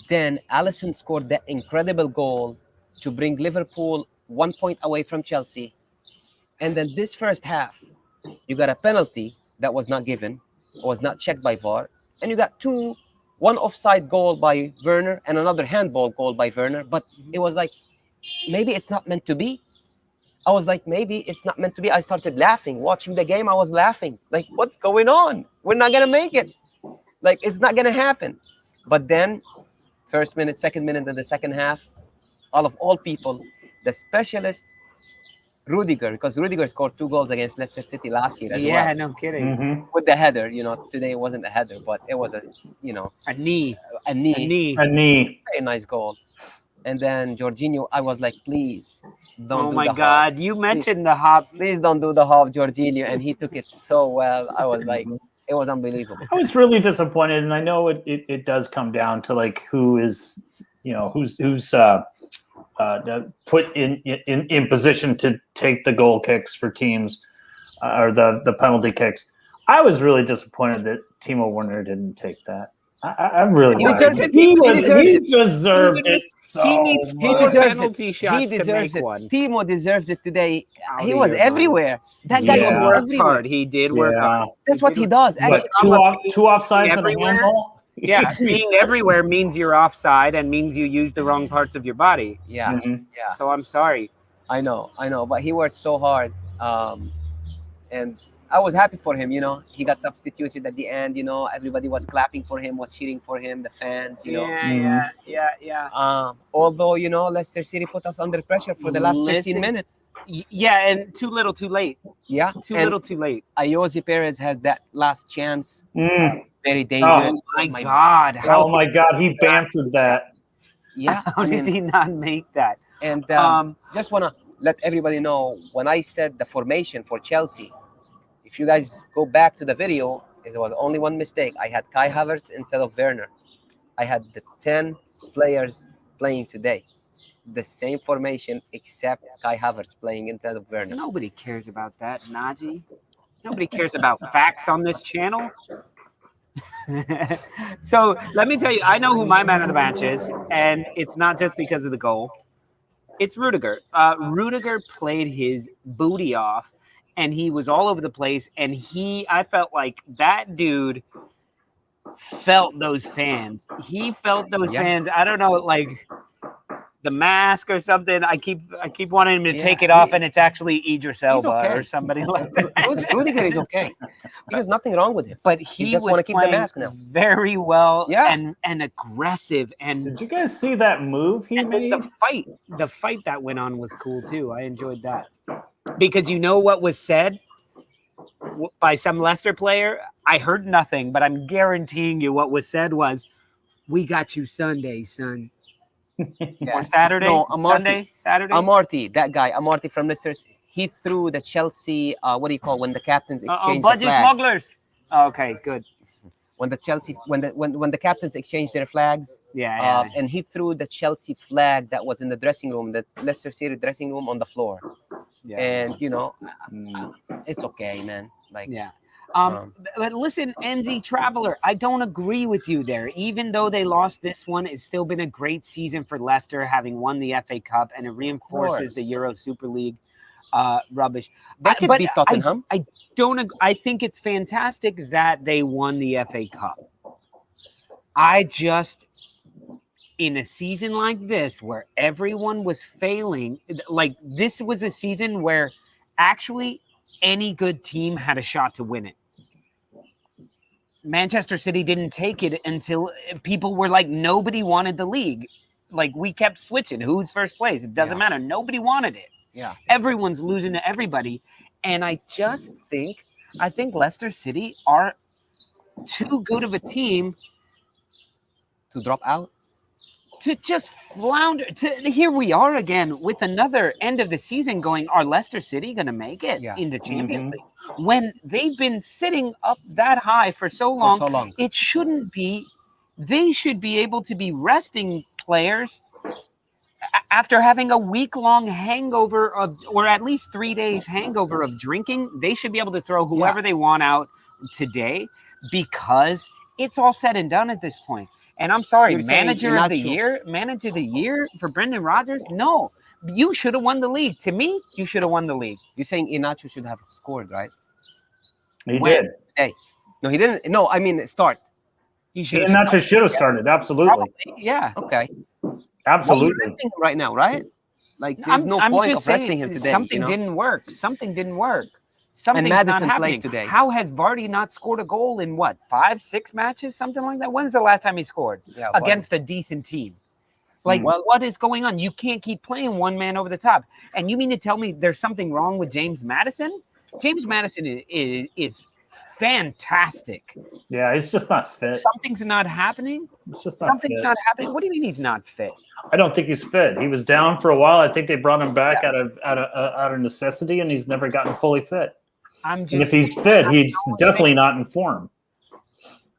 Then Alisson scored that incredible goal to bring Liverpool 1 point away from Chelsea. And then this first half, you got a penalty that was not given, was not checked by VAR, and you got 2. One offside goal by Werner and another handball goal by Werner. But it was like, maybe it's not meant to be. I was like, maybe it's not meant to be. I started laughing. Watching the game, I was laughing. Like, what's going on? We're not going to make it. Like, it's not going to happen. But then, first minute, second minute, and the second half, all people, the specialist, Rudiger, because Rudiger scored 2 goals against Leicester City last year as well. Yeah, no kidding. With the header, today it wasn't a header, but it was a knee. A very nice goal. And then Jorginho, I was like, please don't do the hop. Oh my God, you mentioned the hop. Please don't do the hop, Jorginho, and he took it so well. I was like, it was unbelievable. I was really disappointed, and I know it does come down to like who's put in position to take the goal kicks for teams or the penalty kicks. I was really disappointed that Timo Werner didn't take that. I really he deserved it. He deserved it. He needs 4 penalty shots to make one. Timo deserves it today. He was everywhere. That guy was worked hard. He did work hard. That's what he does. Actually, two offsides and a handball. Yeah, being everywhere means you're offside and means you use the wrong parts of your body. Yeah. So I'm sorry. I know, but he worked so hard, and I was happy for him. He got substituted at the end. Everybody was clapping for him, was cheering for him. The fans, Yeah. Although Leicester City put us under pressure for the last 15 minutes. Yeah, and too little, too late. Yeah, too little, too late. Ayoze Perez has that last chance. Very dangerous. Oh my God! Oh my God! He Bamforded that. Yeah. How does he not make that? And just wanna let everybody know, when I said the formation for Chelsea, if you guys go back to the video, there was only one mistake. I had Kai Havertz instead of Werner. I had the 10 players playing today. The same formation except Kai Havertz playing instead of Werner. Nobody cares about that, Naji. Nobody cares about facts on this channel. So let me tell you, I know who my man of the match is, and it's not just because of the goal. It's Rudiger. Rudiger played his booty off, and he was all over the place. And I felt like that dude felt those fans. He felt those fans. I don't know, like the mask or something. I keep wanting him to take it off, and it's actually Idris Elba or somebody like that. Rudiger is okay. There's nothing wrong with him. But he just was want to keep the playing mask now. very well and aggressive. And did you guys see that move he made? The fight that went on was cool too. I enjoyed that. Because you know what was said by some Leicester player? I heard nothing, but I'm guaranteeing you what was said was, "We got you Sunday, son." Or Saturday? No, Saturday? Amarty, that guy, Amarty from Leicester, he threw the Chelsea, what do you call when the captains exchange the budget flags? smugglers. Okay, good. When the Chelsea, when the captains exchanged their flags, and he threw the Chelsea flag that was in the dressing room, the Leicester City dressing room, on the floor. And it's okay, man. Like, But listen, NZ Traveler, I don't agree with you there. Even though they lost this one, it's still been a great season for Leicester, having won the FA Cup, and it reinforces the Euro Super League rubbish. They could beat Tottenham. I think it's fantastic that they won the FA Cup. I just, in a season like this, where everyone was failing, like this was a season where actually any good team had a shot to win it. Manchester City didn't take it until people were like, nobody wanted the league. Like, we kept switching. Who's first place? It doesn't matter. Nobody wanted it. Yeah. Everyone's losing to everybody. And I think Leicester City are too good of a team to drop out, to just flounder. Here we are again with another end of the season going, are Leicester City going to make it in the Champions League? When they've been sitting up that high for so long, it shouldn't be. They should be able to be resting players after having a week-long hangover or at least 3 days hangover of drinking. They should be able to throw whoever they want out today, because it's all said and done at this point. And I'm sorry, manager of the year for Brendan Rodgers? No, you should have won the league. To me, you should have won the league. You're saying Iheanacho should have scored, right? He did. Hey, no, he didn't. No, I mean start. Iheanacho should have started. Absolutely. Probably, yeah. Okay. Absolutely. Well, you're resting him right now, right? Like, there's no point of resting him today. Something didn't work. Something Something's Madison not played happening today. How has Vardy not scored a goal in 5-6 matches, something like that? When's the last time he scored against a decent team? Like, what is going on? You can't keep playing one man over the top. And you mean to tell me there's something wrong with James Maddison? James Maddison is fantastic. Yeah, he's just not fit. Something's not happening. It's just not fit. Not happening. What do you mean he's not fit? I don't think he's fit. He was down for a while. I think they brought him back out of necessity, and he's never gotten fully fit. And if he's fit, he's definitely not in form.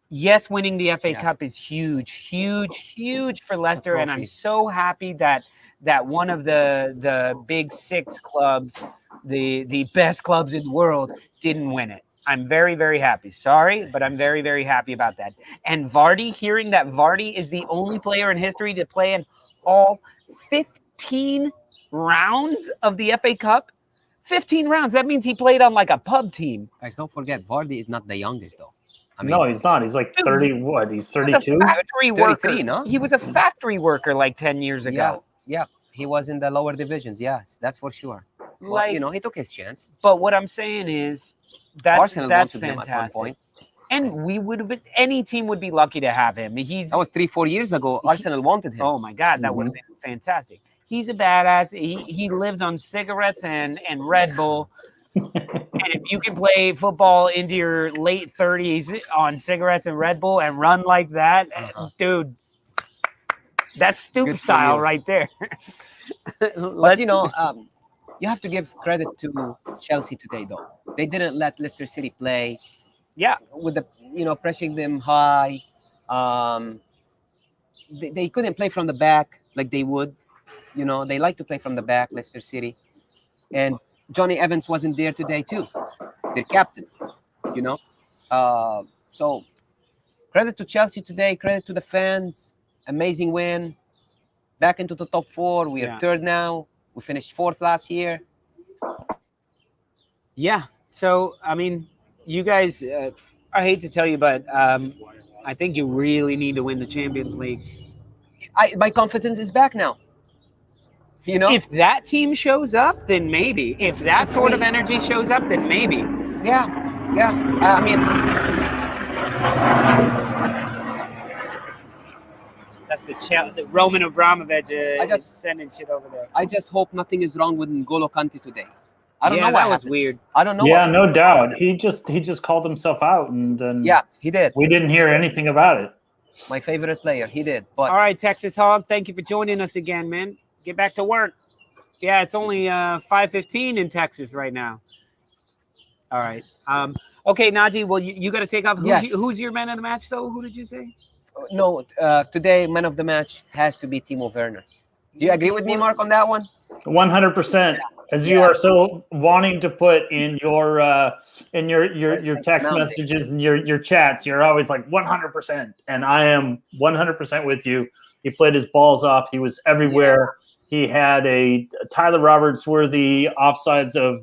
Yes, winning the FA Cup is huge for Leicester, and I'm so happy that one of the big six clubs, the best clubs in the world, didn't win it. I'm very, very happy. Sorry, but I'm very, very happy about that. And Vardy, hearing that Vardy is the only player in history to play in all 15 rounds of the FA Cup. 15 rounds. That means he played on like a pub team. Guys, don't forget, Vardy is not the youngest, though. I mean, no, he's not. He's like 30. What? He's 32? Factory worker. No? He was a factory worker like 10 years ago. Yeah. He was in the lower divisions. Yes, that's for sure. Well, he took his chance. But what I'm saying is that's fantastic. Him at one point. And we would have been, any team would be lucky to have him. That was 3-4 years ago. Arsenal wanted him. Oh my God, that would have been fantastic. He's a badass. He lives on cigarettes and Red Bull. And if you can play football into your late 30s on cigarettes and Red Bull and run like that, dude, that's Stoop style right there. But you have to give credit to Chelsea today, though. They didn't let Leicester City play. Yeah, with the pressuring them high. They couldn't play from the back like they would. They like to play from the back, Leicester City. And Johnny Evans wasn't there today, too. Their captain, So credit to Chelsea today. Credit to the fans. Amazing win. Back into the top 4. We are third now. We finished 4th last year. Yeah. So, I mean, you guys, I hate to tell you, but I think you really need to win the Champions League. My confidence is back now. If that team shows up, then maybe. If that sort of energy shows up, then maybe. Yeah. I mean, that's the Roman Abramovich just sending shit over there. I just hope nothing is wrong with N'Golo Kante today. I don't know what that happened. Was weird. I don't know. Yeah, no doubt. He just called himself out, and then he did. We didn't hear anything about it. My favorite player, he did. But all right, Texas Hog, thank you for joining us again, man. Get back to work. Yeah, it's only 5:15 in Texas right now. All right. Okay, Naji. Well, you got to take off. Who's your man of the match, though? Who did you say? No, today man of the match has to be Timo Werner. Do you agree with me, Mark, on that one? 100%. as you are so wanting to put in your text messages and your chats. You're always like 100%, and I am 100% with you. He played his balls off. He was everywhere. He had a Tyler Roberts worthy offsides of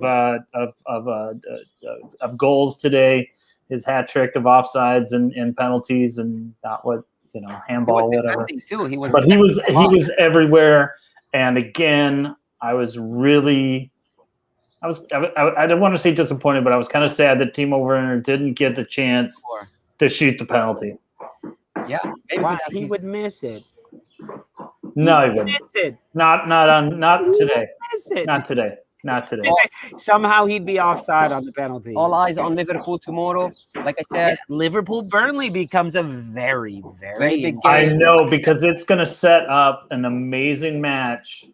goals today. His hat trick of offsides and penalties and not what handball whatever. Too. He was everywhere. And again, I didn't want to say disappointed, but I was kind of sad that Timo Werner didn't get the chance to shoot the penalty. Yeah, he would miss it. No, he wouldn't. Miss it. Not today. Not today. Not today. Somehow he'd be offside on the penalty. All eyes on Liverpool tomorrow. Like I said, Liverpool-Burnley becomes a very, very big game. I know, because it's going to set up an amazing match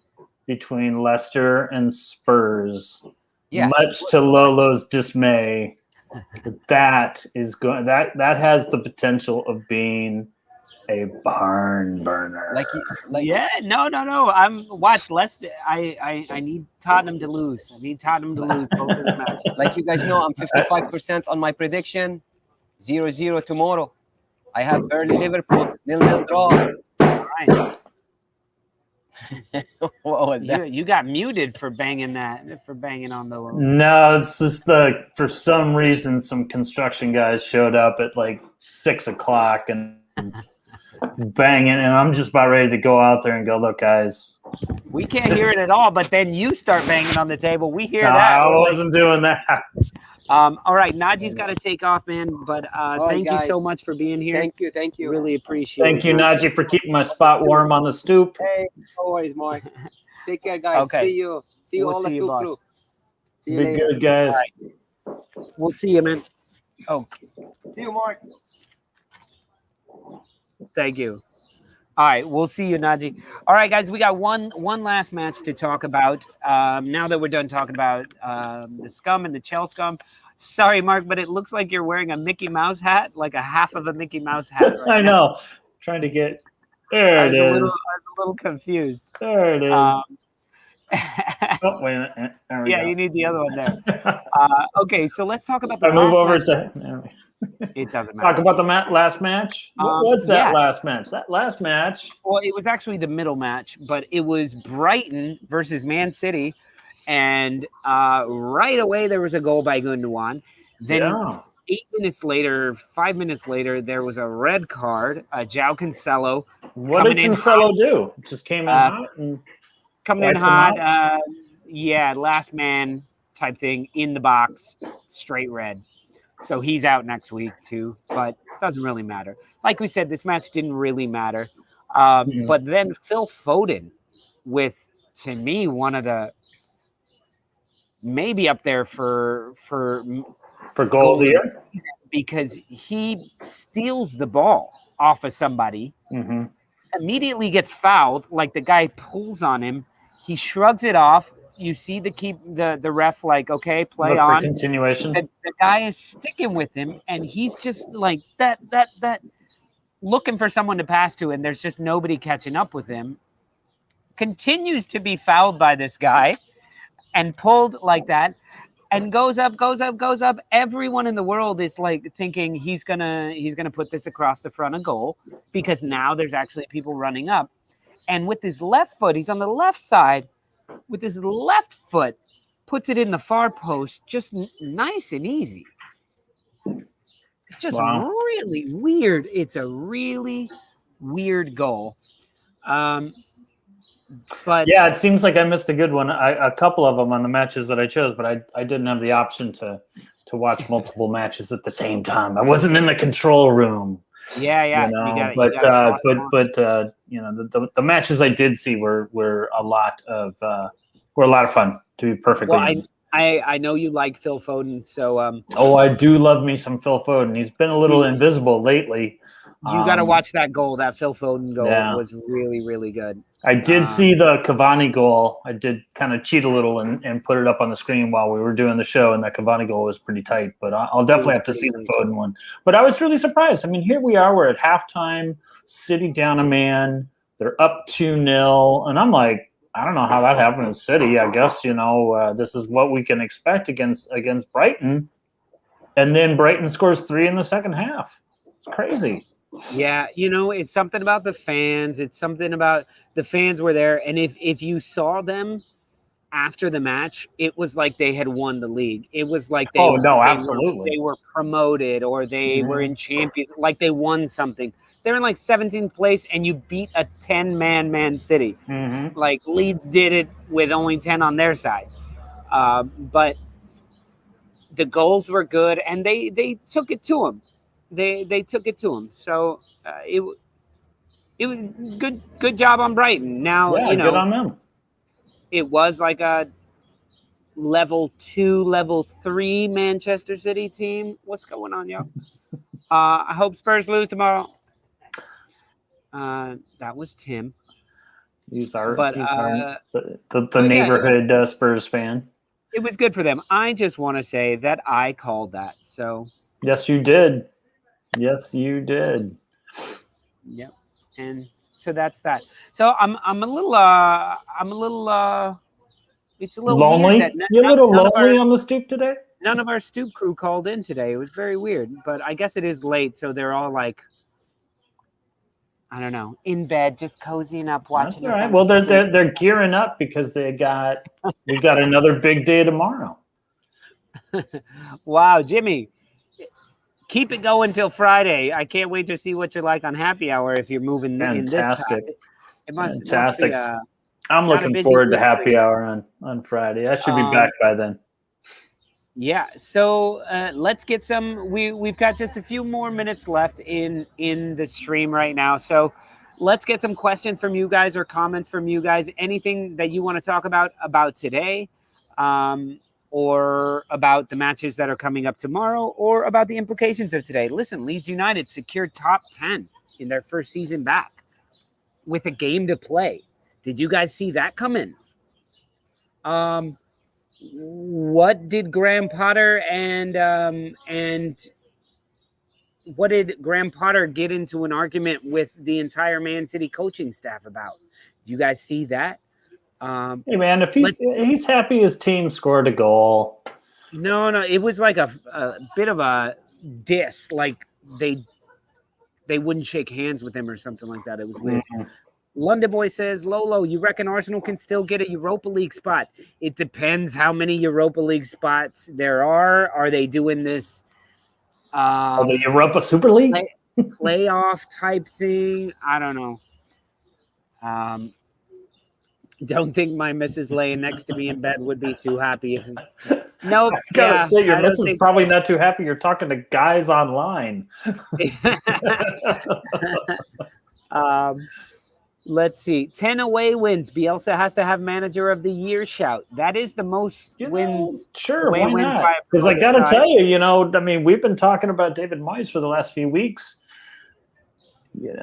between Leicester and Spurs. Yeah. Much to Lolo's dismay, that has the potential of being a barn burner. Watch Leicester. I need Tottenham to lose. I need Tottenham to lose both of the matches. Like you guys know, I'm 55% on my prediction. 0-0 tomorrow. I have Burnley Liverpool 0-0 draw. All right. What was that? You got muted for banging on the. No, it's just for some reason some construction guys showed up at like 6 o'clock and banging, and I'm just about ready to go out there and go, look, guys. We can't hear it at all, but then you start banging on the table. We hear that. I wasn't doing that. All right, Najee's got to take off, man. But thank you so much for being here. Thank you. Really appreciate it. Thank you, Naji, for keeping my spot warm on the stoop. Hey, no worries, Mark. Take care, guys. Okay. See you all the stoop crew. See you Be later. good, guys. Right. We'll see you, man. Oh, see you, Mark. Thank you. All right, we'll see you, Naji. All right, guys, we got one last match to talk about. Now that we're done talking about the scum and the Chell scum. Sorry, Mark, but it looks like you're wearing a Mickey Mouse hat, like a half of a Mickey Mouse hat. Right I know. Trying to get there. It is. I was a little confused. There it is. Oh, wait a minute. There we go. You need the other one there. Okay, so let's talk about the move over match. to. It doesn't matter. Talk about the last match. What was that last match? That last match. Well, it was actually the middle match, but it was Brighton versus Man City, and right away there was a goal by Gundogan. Then 5 minutes later, there was a red card. João Cancelo. What did Cancelo do? Just came in hot and coming in hot. Last man type thing in the box, straight red. So he's out next week too, but it doesn't really matter. Like we said, this match didn't really matter. But then Phil Foden with, to me, one of the maybe up there for goal of the year, because he steals the ball off of somebody, immediately gets fouled, like the guy pulls on him, he shrugs it off. You see the ref like, okay, play look on. For continuation. The guy is sticking with him, and he's just like that looking for someone to pass to, and there's just nobody catching up with him. Continues to be fouled by this guy and pulled like that, and goes up. Everyone in the world is like thinking he's gonna put this across the front of goal, because now there's actually people running up. And with his left foot, he's on the left side. With his left foot, puts it in the far post, just nice and easy. It's just really weird. It's a really weird goal. But yeah, it seems like I missed a good one. A couple of them on the matches that I chose, but I didn't have the option to watch multiple matches at the same time. I wasn't in the control room. Yeah. The matches I did see were a lot of fun, to be perfectly honest. I know you like Phil Foden, so I do love me some Phil Foden. He's been a little invisible lately. You got to watch that goal. That Phil Foden goal was really, really good. I did see the Cavani goal. I did kind of cheat a little and put it up on the screen while we were doing the show, and that Cavani goal was pretty tight. But I'll definitely have to see the Foden one. But I was really surprised. I mean, here we are. We're at halftime, City down a man. They're up 2-0. And I'm like, I don't know how that happened in City. I guess, this is what we can expect against Brighton. And then Brighton scores 3 in the second half. It's crazy. Yeah, it's something about the fans. It's something about the fans were there. And if you saw them after the match, it was like they had won the league. It was like absolutely. They were promoted or they were in champions, like they won something. They're in like 17th place and you beat a 10-man Man City. Mm-hmm. Like Leeds did it with only 10 on their side. But the goals were good and they took it to them. They took it to them. So it was good job on Brighton. Now, good on them. It was like a level 2, level 3 Manchester City team. What's going on, y'all? I hope Spurs lose tomorrow. That was Tim. He's the neighborhood Spurs fan. It was good for them. I just want to say that I called that. So yes, you did. Yes, you did. Yep. And so that's that. So I'm a little it's a little lonely. You're a little lonely on the stoop today? None of our stoop crew called in today. It was very weird, but I guess it is late, so they're all like, I don't know, in bed, just cozying up, watching. That's all right. Well, they're gearing up because we got another big day tomorrow. Wow, Jimmy, keep it going till Friday. I can't wait to see what you're like on happy hour if you're moving in this. It must be, I'm looking forward to happy hour on Friday. I should be back by then. Yeah, so let's get some. We've got just a few more minutes left in the stream right now. So let's get some questions from you guys or comments from you guys. Anything that you want to talk about today, or about the matches that are coming up tomorrow, or about the implications of today. Listen, Leeds United secured top 10 in their first season back with a game to play. Did you guys see that come in? What did Graham Potter and what did Graham Potter get into an argument with the entire Man City coaching staff about? Did you guys see that? Hey man, if he's happy his team scored a goal. No, it was like a bit of a diss, like they wouldn't shake hands with him or something like that. It was weird. Mm-hmm. London Boy says, Lolo, you reckon Arsenal can still get a Europa League spot? It depends how many Europa League spots there are. Are they doing this the Europa Super League playoff type thing? I don't know. Don't think my missus laying next to me in bed would be too happy. Nope. I gotta say, your missus is probably not too happy you're talking to guys online. Let's see. 10 away wins. Bielsa has to have manager of the year shout. That is the most wins. Sure, why not? Because I got to tell you, I mean, we've been talking about David Moyes for the last few weeks. You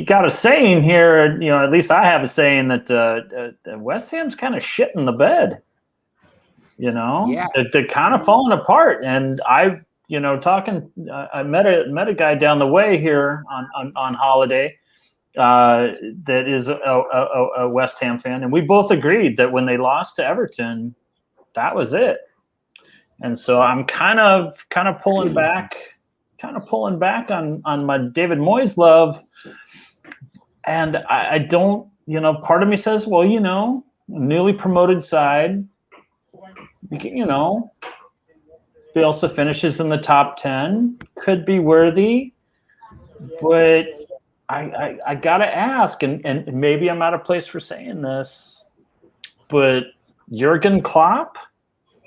got a saying here, at least I have a saying that West Ham's kind of shit in the bed. Yeah. They're kind of falling apart. And I met a guy down the way here on holiday that is a West Ham fan, and we both agreed that when they lost to Everton, that was it. And so I'm kind of pulling back on my David Moyes love, and I don't, part of me says, well, a newly promoted side, Bielsa finishes in the top 10, could be worthy, but I gotta ask, and maybe I'm out of place for saying this, but Jurgen Klopp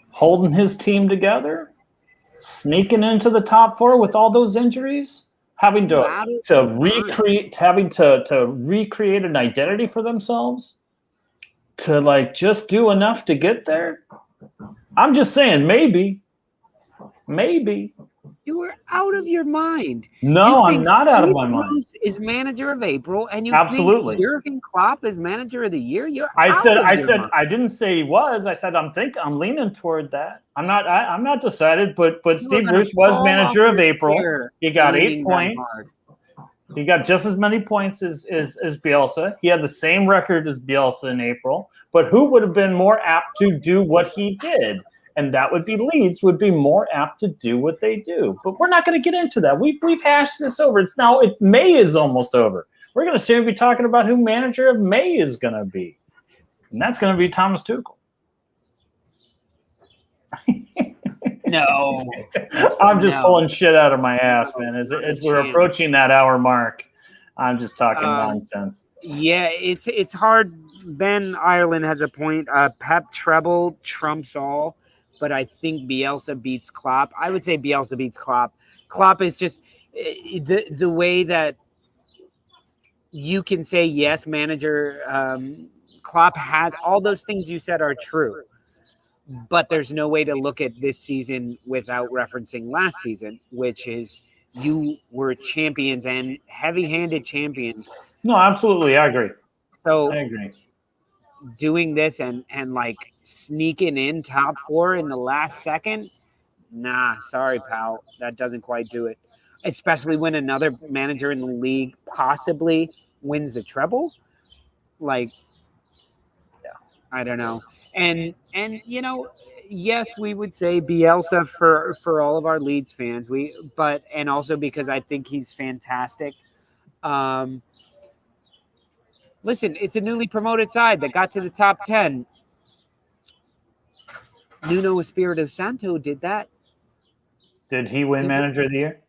holding his team together, sneaking into the top 4 with all those injuries, having to recreate an identity for themselves, to just do enough to get there. I'm just saying, maybe. You were out of your mind. No, I'm not out of my mind. Bruce is manager of April, and you absolutely think Jurgen Klopp is manager of the year? I didn't say he was. I said I'm leaning toward that. I'm not decided, but Steve Bruce was manager of April. He got 8 points. He got just as many points as Bielsa. He had the same record as Bielsa in April. But who would have been more apt to do what he did? And that would be Leeds would be more apt to do what they do. But we're not going to get into that. We've hashed this over. It's now May is almost over. We're going to soon be talking about who manager of May is going to be. And that's going to be Thomas Tuchel. No. I'm just pulling shit out of my ass, man. As we're approaching that hour mark, I'm just talking nonsense. Yeah, it's hard. Ben Ireland has a point. Pep treble trumps all, but I think Bielsa beats Klopp. I would say Bielsa beats Klopp. Klopp is just the way that you can say, yes, manager Klopp has all those things you said are true. But there's no way to look at this season without referencing last season, which is you were champions and heavy-handed champions. No, absolutely. I agree. So I agree. Doing this and like sneaking in top 4 in the last second, nah, sorry, pal. That doesn't quite do it. Especially when another manager in the league possibly wins the treble. Like, yeah, I don't know. And you know, yes, we would say Bielsa for all of our Leeds fans. And also because I think he's fantastic. Listen, it's a newly promoted side that got to the top 10. Nuno Espirito Santo did that. Did he win Manager of the Year?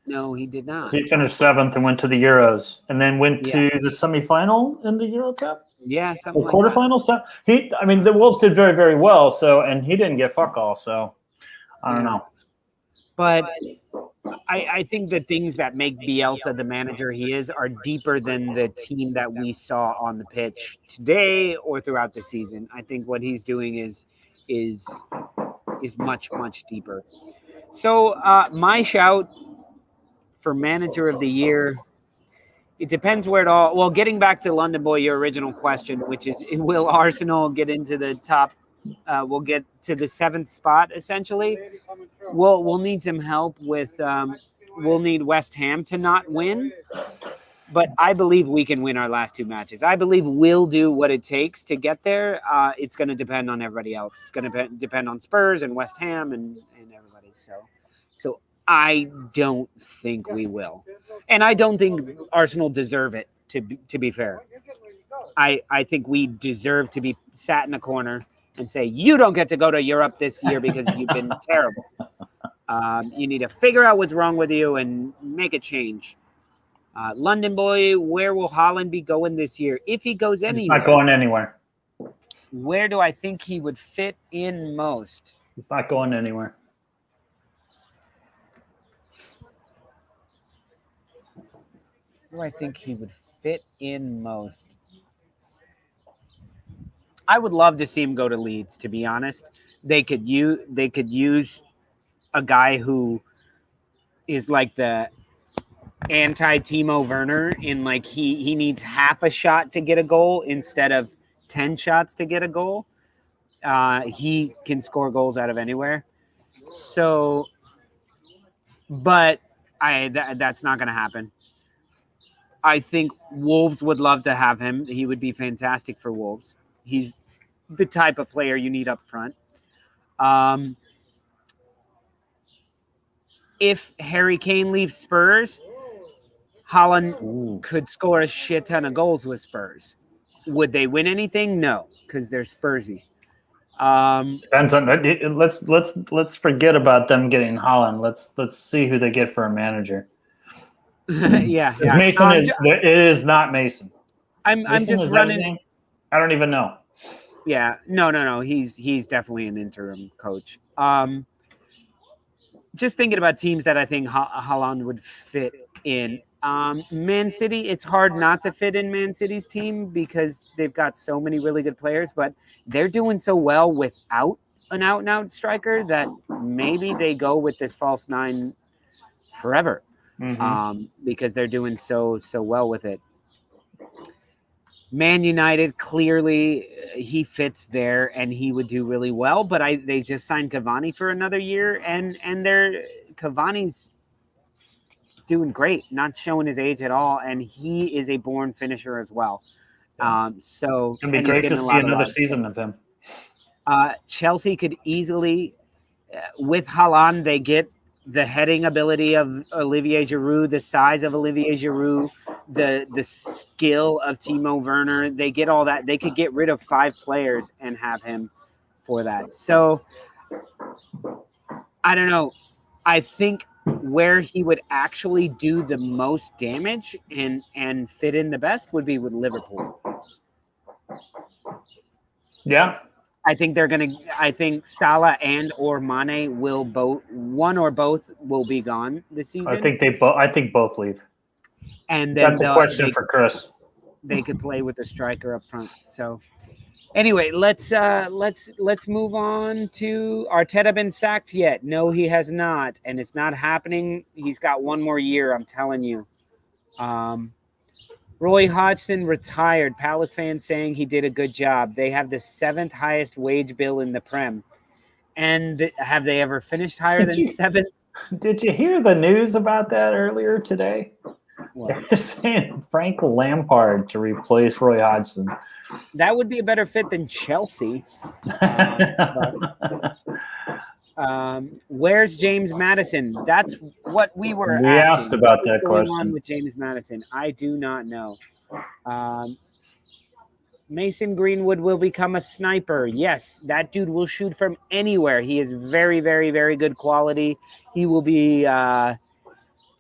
No, he did not. He finished 7th and went to the Euros, and then went to the semifinal in the Euro Cup. Yeah, something like quarterfinal. So the Wolves did very, very well. So, and he didn't get fuck all. So, I don't know. But I think the things that make Bielsa the manager he is are deeper than the team that we saw on the pitch today or throughout the season. I think what he's doing is much, much deeper. So my shout for manager of the year, it depends where it all. Well, getting back to London Boy, your original question, which is, will Arsenal get into the top? We'll get to the 7th spot essentially. We'll need some help with. We'll need West Ham to not win, but I believe we can win our last 2 matches. I believe we'll do what it takes to get there. It's going to depend on everybody else. It's going to depend on Spurs and West Ham and everybody. So I don't think we will. And I don't think Arsenal deserve it, to be fair. I think we deserve to be sat in a corner and say, you don't get to go to Europe this year because you've been terrible. You need to figure out what's wrong with you and make a change. London Boy, where will Haaland be going this year? If he goes anywhere. He's not going anywhere. Where do I think he would fit in most? He's not going anywhere. Where do I think he would fit in most? I would love to see him go to Leeds, to be honest. They could use a guy who is like the anti-Timo Werner in like he needs half a shot to get a goal instead of 10 shots to get a goal. He can score goals out of anywhere. So, but that's not going to happen. I think Wolves would love to have him. He would be fantastic for Wolves. He's the type of player you need up front. If Harry Kane leaves Spurs, Haaland could score a shit ton of goals with Spurs. Would they win anything? No, because they're Spursy. Depends on. Let's forget about them getting Haaland. Let's see who they get for a manager. Yeah. Mason it is not Mason. I'm just running. I don't even know. Yeah, no. He's definitely an interim coach. Just thinking about teams that I think Haaland would fit in. Man City, it's hard not to fit in Man City's team because they've got so many really good players, but they're doing so well without an out-and-out striker that maybe they go with this false 9 forever. Because they're doing so well with it. Man United, clearly he fits there and he would do really well, but they just signed Cavani for another year and Cavani's doing great, not showing his age at all, and he is a born finisher as well. Yeah. So it's gonna be great to see another season of him. Chelsea could easily, with Haaland, they get the heading ability of Olivier Giroud, the size of Olivier Giroud, the skill of Timo Werner. They get all that. They could get rid of 5 players and have him for that. So I don't know. I think where he would actually do the most damage and fit in the best would be with Liverpool. Yeah. I think Salah and or Mane will both, one or both will be gone this season. I think both leave. And then that's a question for Chris. They could play with the striker up front. So anyway, let's move on to Arteta been sacked yet? No, he has not, and it's not happening. He's got 1 more year, I'm telling you. Roy Hodgson retired. Palace fans saying he did a good job. They have the 7th highest wage bill in the Prem. And have they ever finished higher than 7? Did you hear the news about that earlier today? What? They're saying Frank Lampard to replace Roy Hodgson. That would be a better fit than Chelsea. Where's James Maddison? That's what we were asking. Asked about that question. What's going on with James Maddison? I do not know. Mason Greenwood will become a sniper. Yes, that dude will shoot from anywhere. He is very, very, very good quality. He will be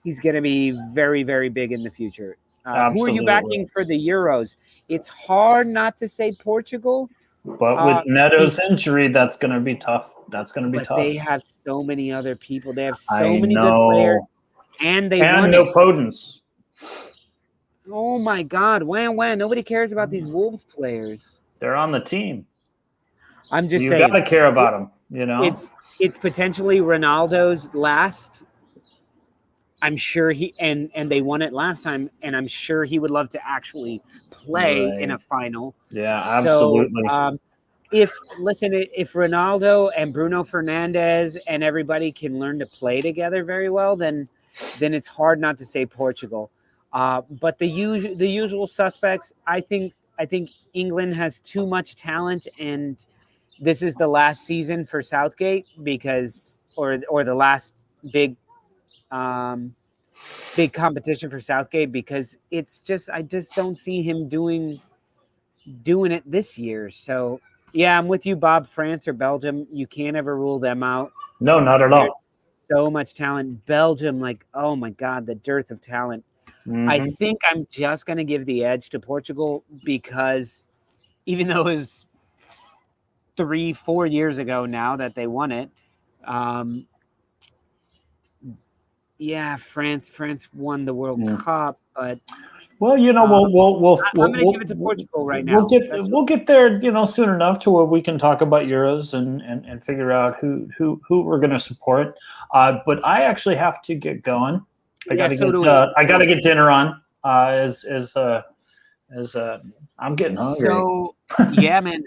he's going to be very, very big in the future. Who are you backing for the Euros? It's hard not to say Portugal. But with Neto's injury, that's going to be tough. That's going to be tough. They have so many other people. They have so many good players. And they won no it. Podence. Oh, my God. When? Nobody cares about these Wolves players. They're on the team. I'm just saying. You got to care about them, you know? It's potentially Ronaldo's last. I'm sure and they won it last time, and I'm sure he would love to actually play in a final. Yeah, absolutely. So, if Ronaldo and Bruno Fernandes and everybody can learn to play together very well, then it's hard not to say Portugal. But the usual suspects, I think England has too much talent, and this is the last season for Southgate because or the last big competition for Southgate because I just don't see him doing it this year. So yeah, I'm with you, Bob. France or Belgium, you can't ever rule them out. No, not at all. So much talent. Belgium, like, oh my God, the dearth of talent. Mm-hmm. I think I'm just going to give the edge to Portugal because even though it was 3-4 years ago now that they won it, yeah, France won the World Cup, but well, you know, I'm going to give it to Portugal right now. We'll get there, you know, soon enough to where we can talk about Euros and figure out who we're going to support. But I actually have to get going. I got to get dinner on. As I'm getting hungry. So yeah, man.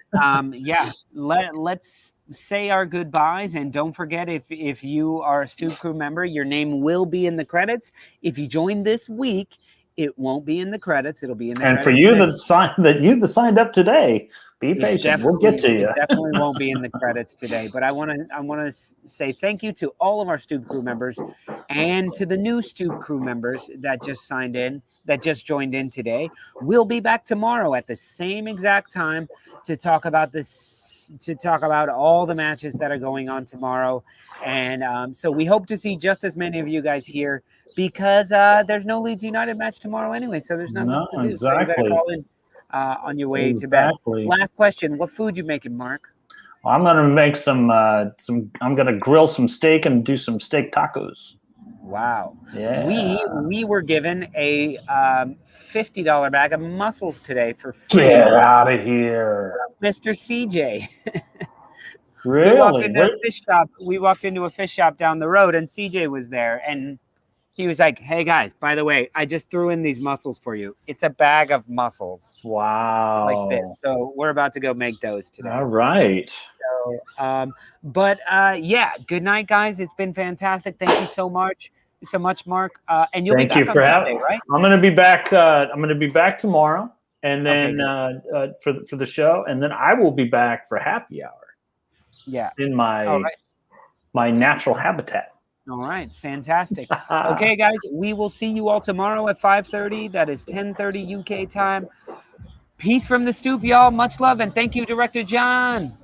Let's say our goodbyes, and don't forget if you are a Stoop Crew member, your name will be in the credits. If you join this week, it won't be in the credits. It'll be in the credits. And for you that signed up today, be patient. We'll get to you. It definitely won't be in the credits today. But I want to say thank you to all of our Stoop Crew members and to the new Stoop Crew members that just signed in, that just joined in today. We'll be back tomorrow at the same exact time to talk about all the matches that are going on tomorrow. And so we hope to see just as many of you guys here because there's no Leeds United match tomorrow anyway. So there's nothing to do. Exactly. So you better call in on your way to bed. Last question. What food you making, Mark? I'm going to make I'm going to grill some steak and do some steak tacos. Wow. Yeah. We were given a $50 bag of mussels today for free. Get out of here. Mr. CJ. Really? We walked into a fish shop down the road and CJ was there and he was like, "Hey guys, by the way, I just threw in these mussels for you. It's a bag of mussels." Wow. Like this. So we're about to go make those today. All right. So, yeah, good night, guys. It's been fantastic. Thank you so much. so much, Mark. And you'll Thank be you back for on having. Sunday, right? I'm going to be back. I'm going to be back tomorrow, and then for the show, and then I will be back for happy hour. Yeah. In my my natural habitat. All right, fantastic. Okay, guys, we will see you all tomorrow at 5:30. That is 10:30 UK time. Peace from the Stoop, y'all. Much love, and thank you, Director John.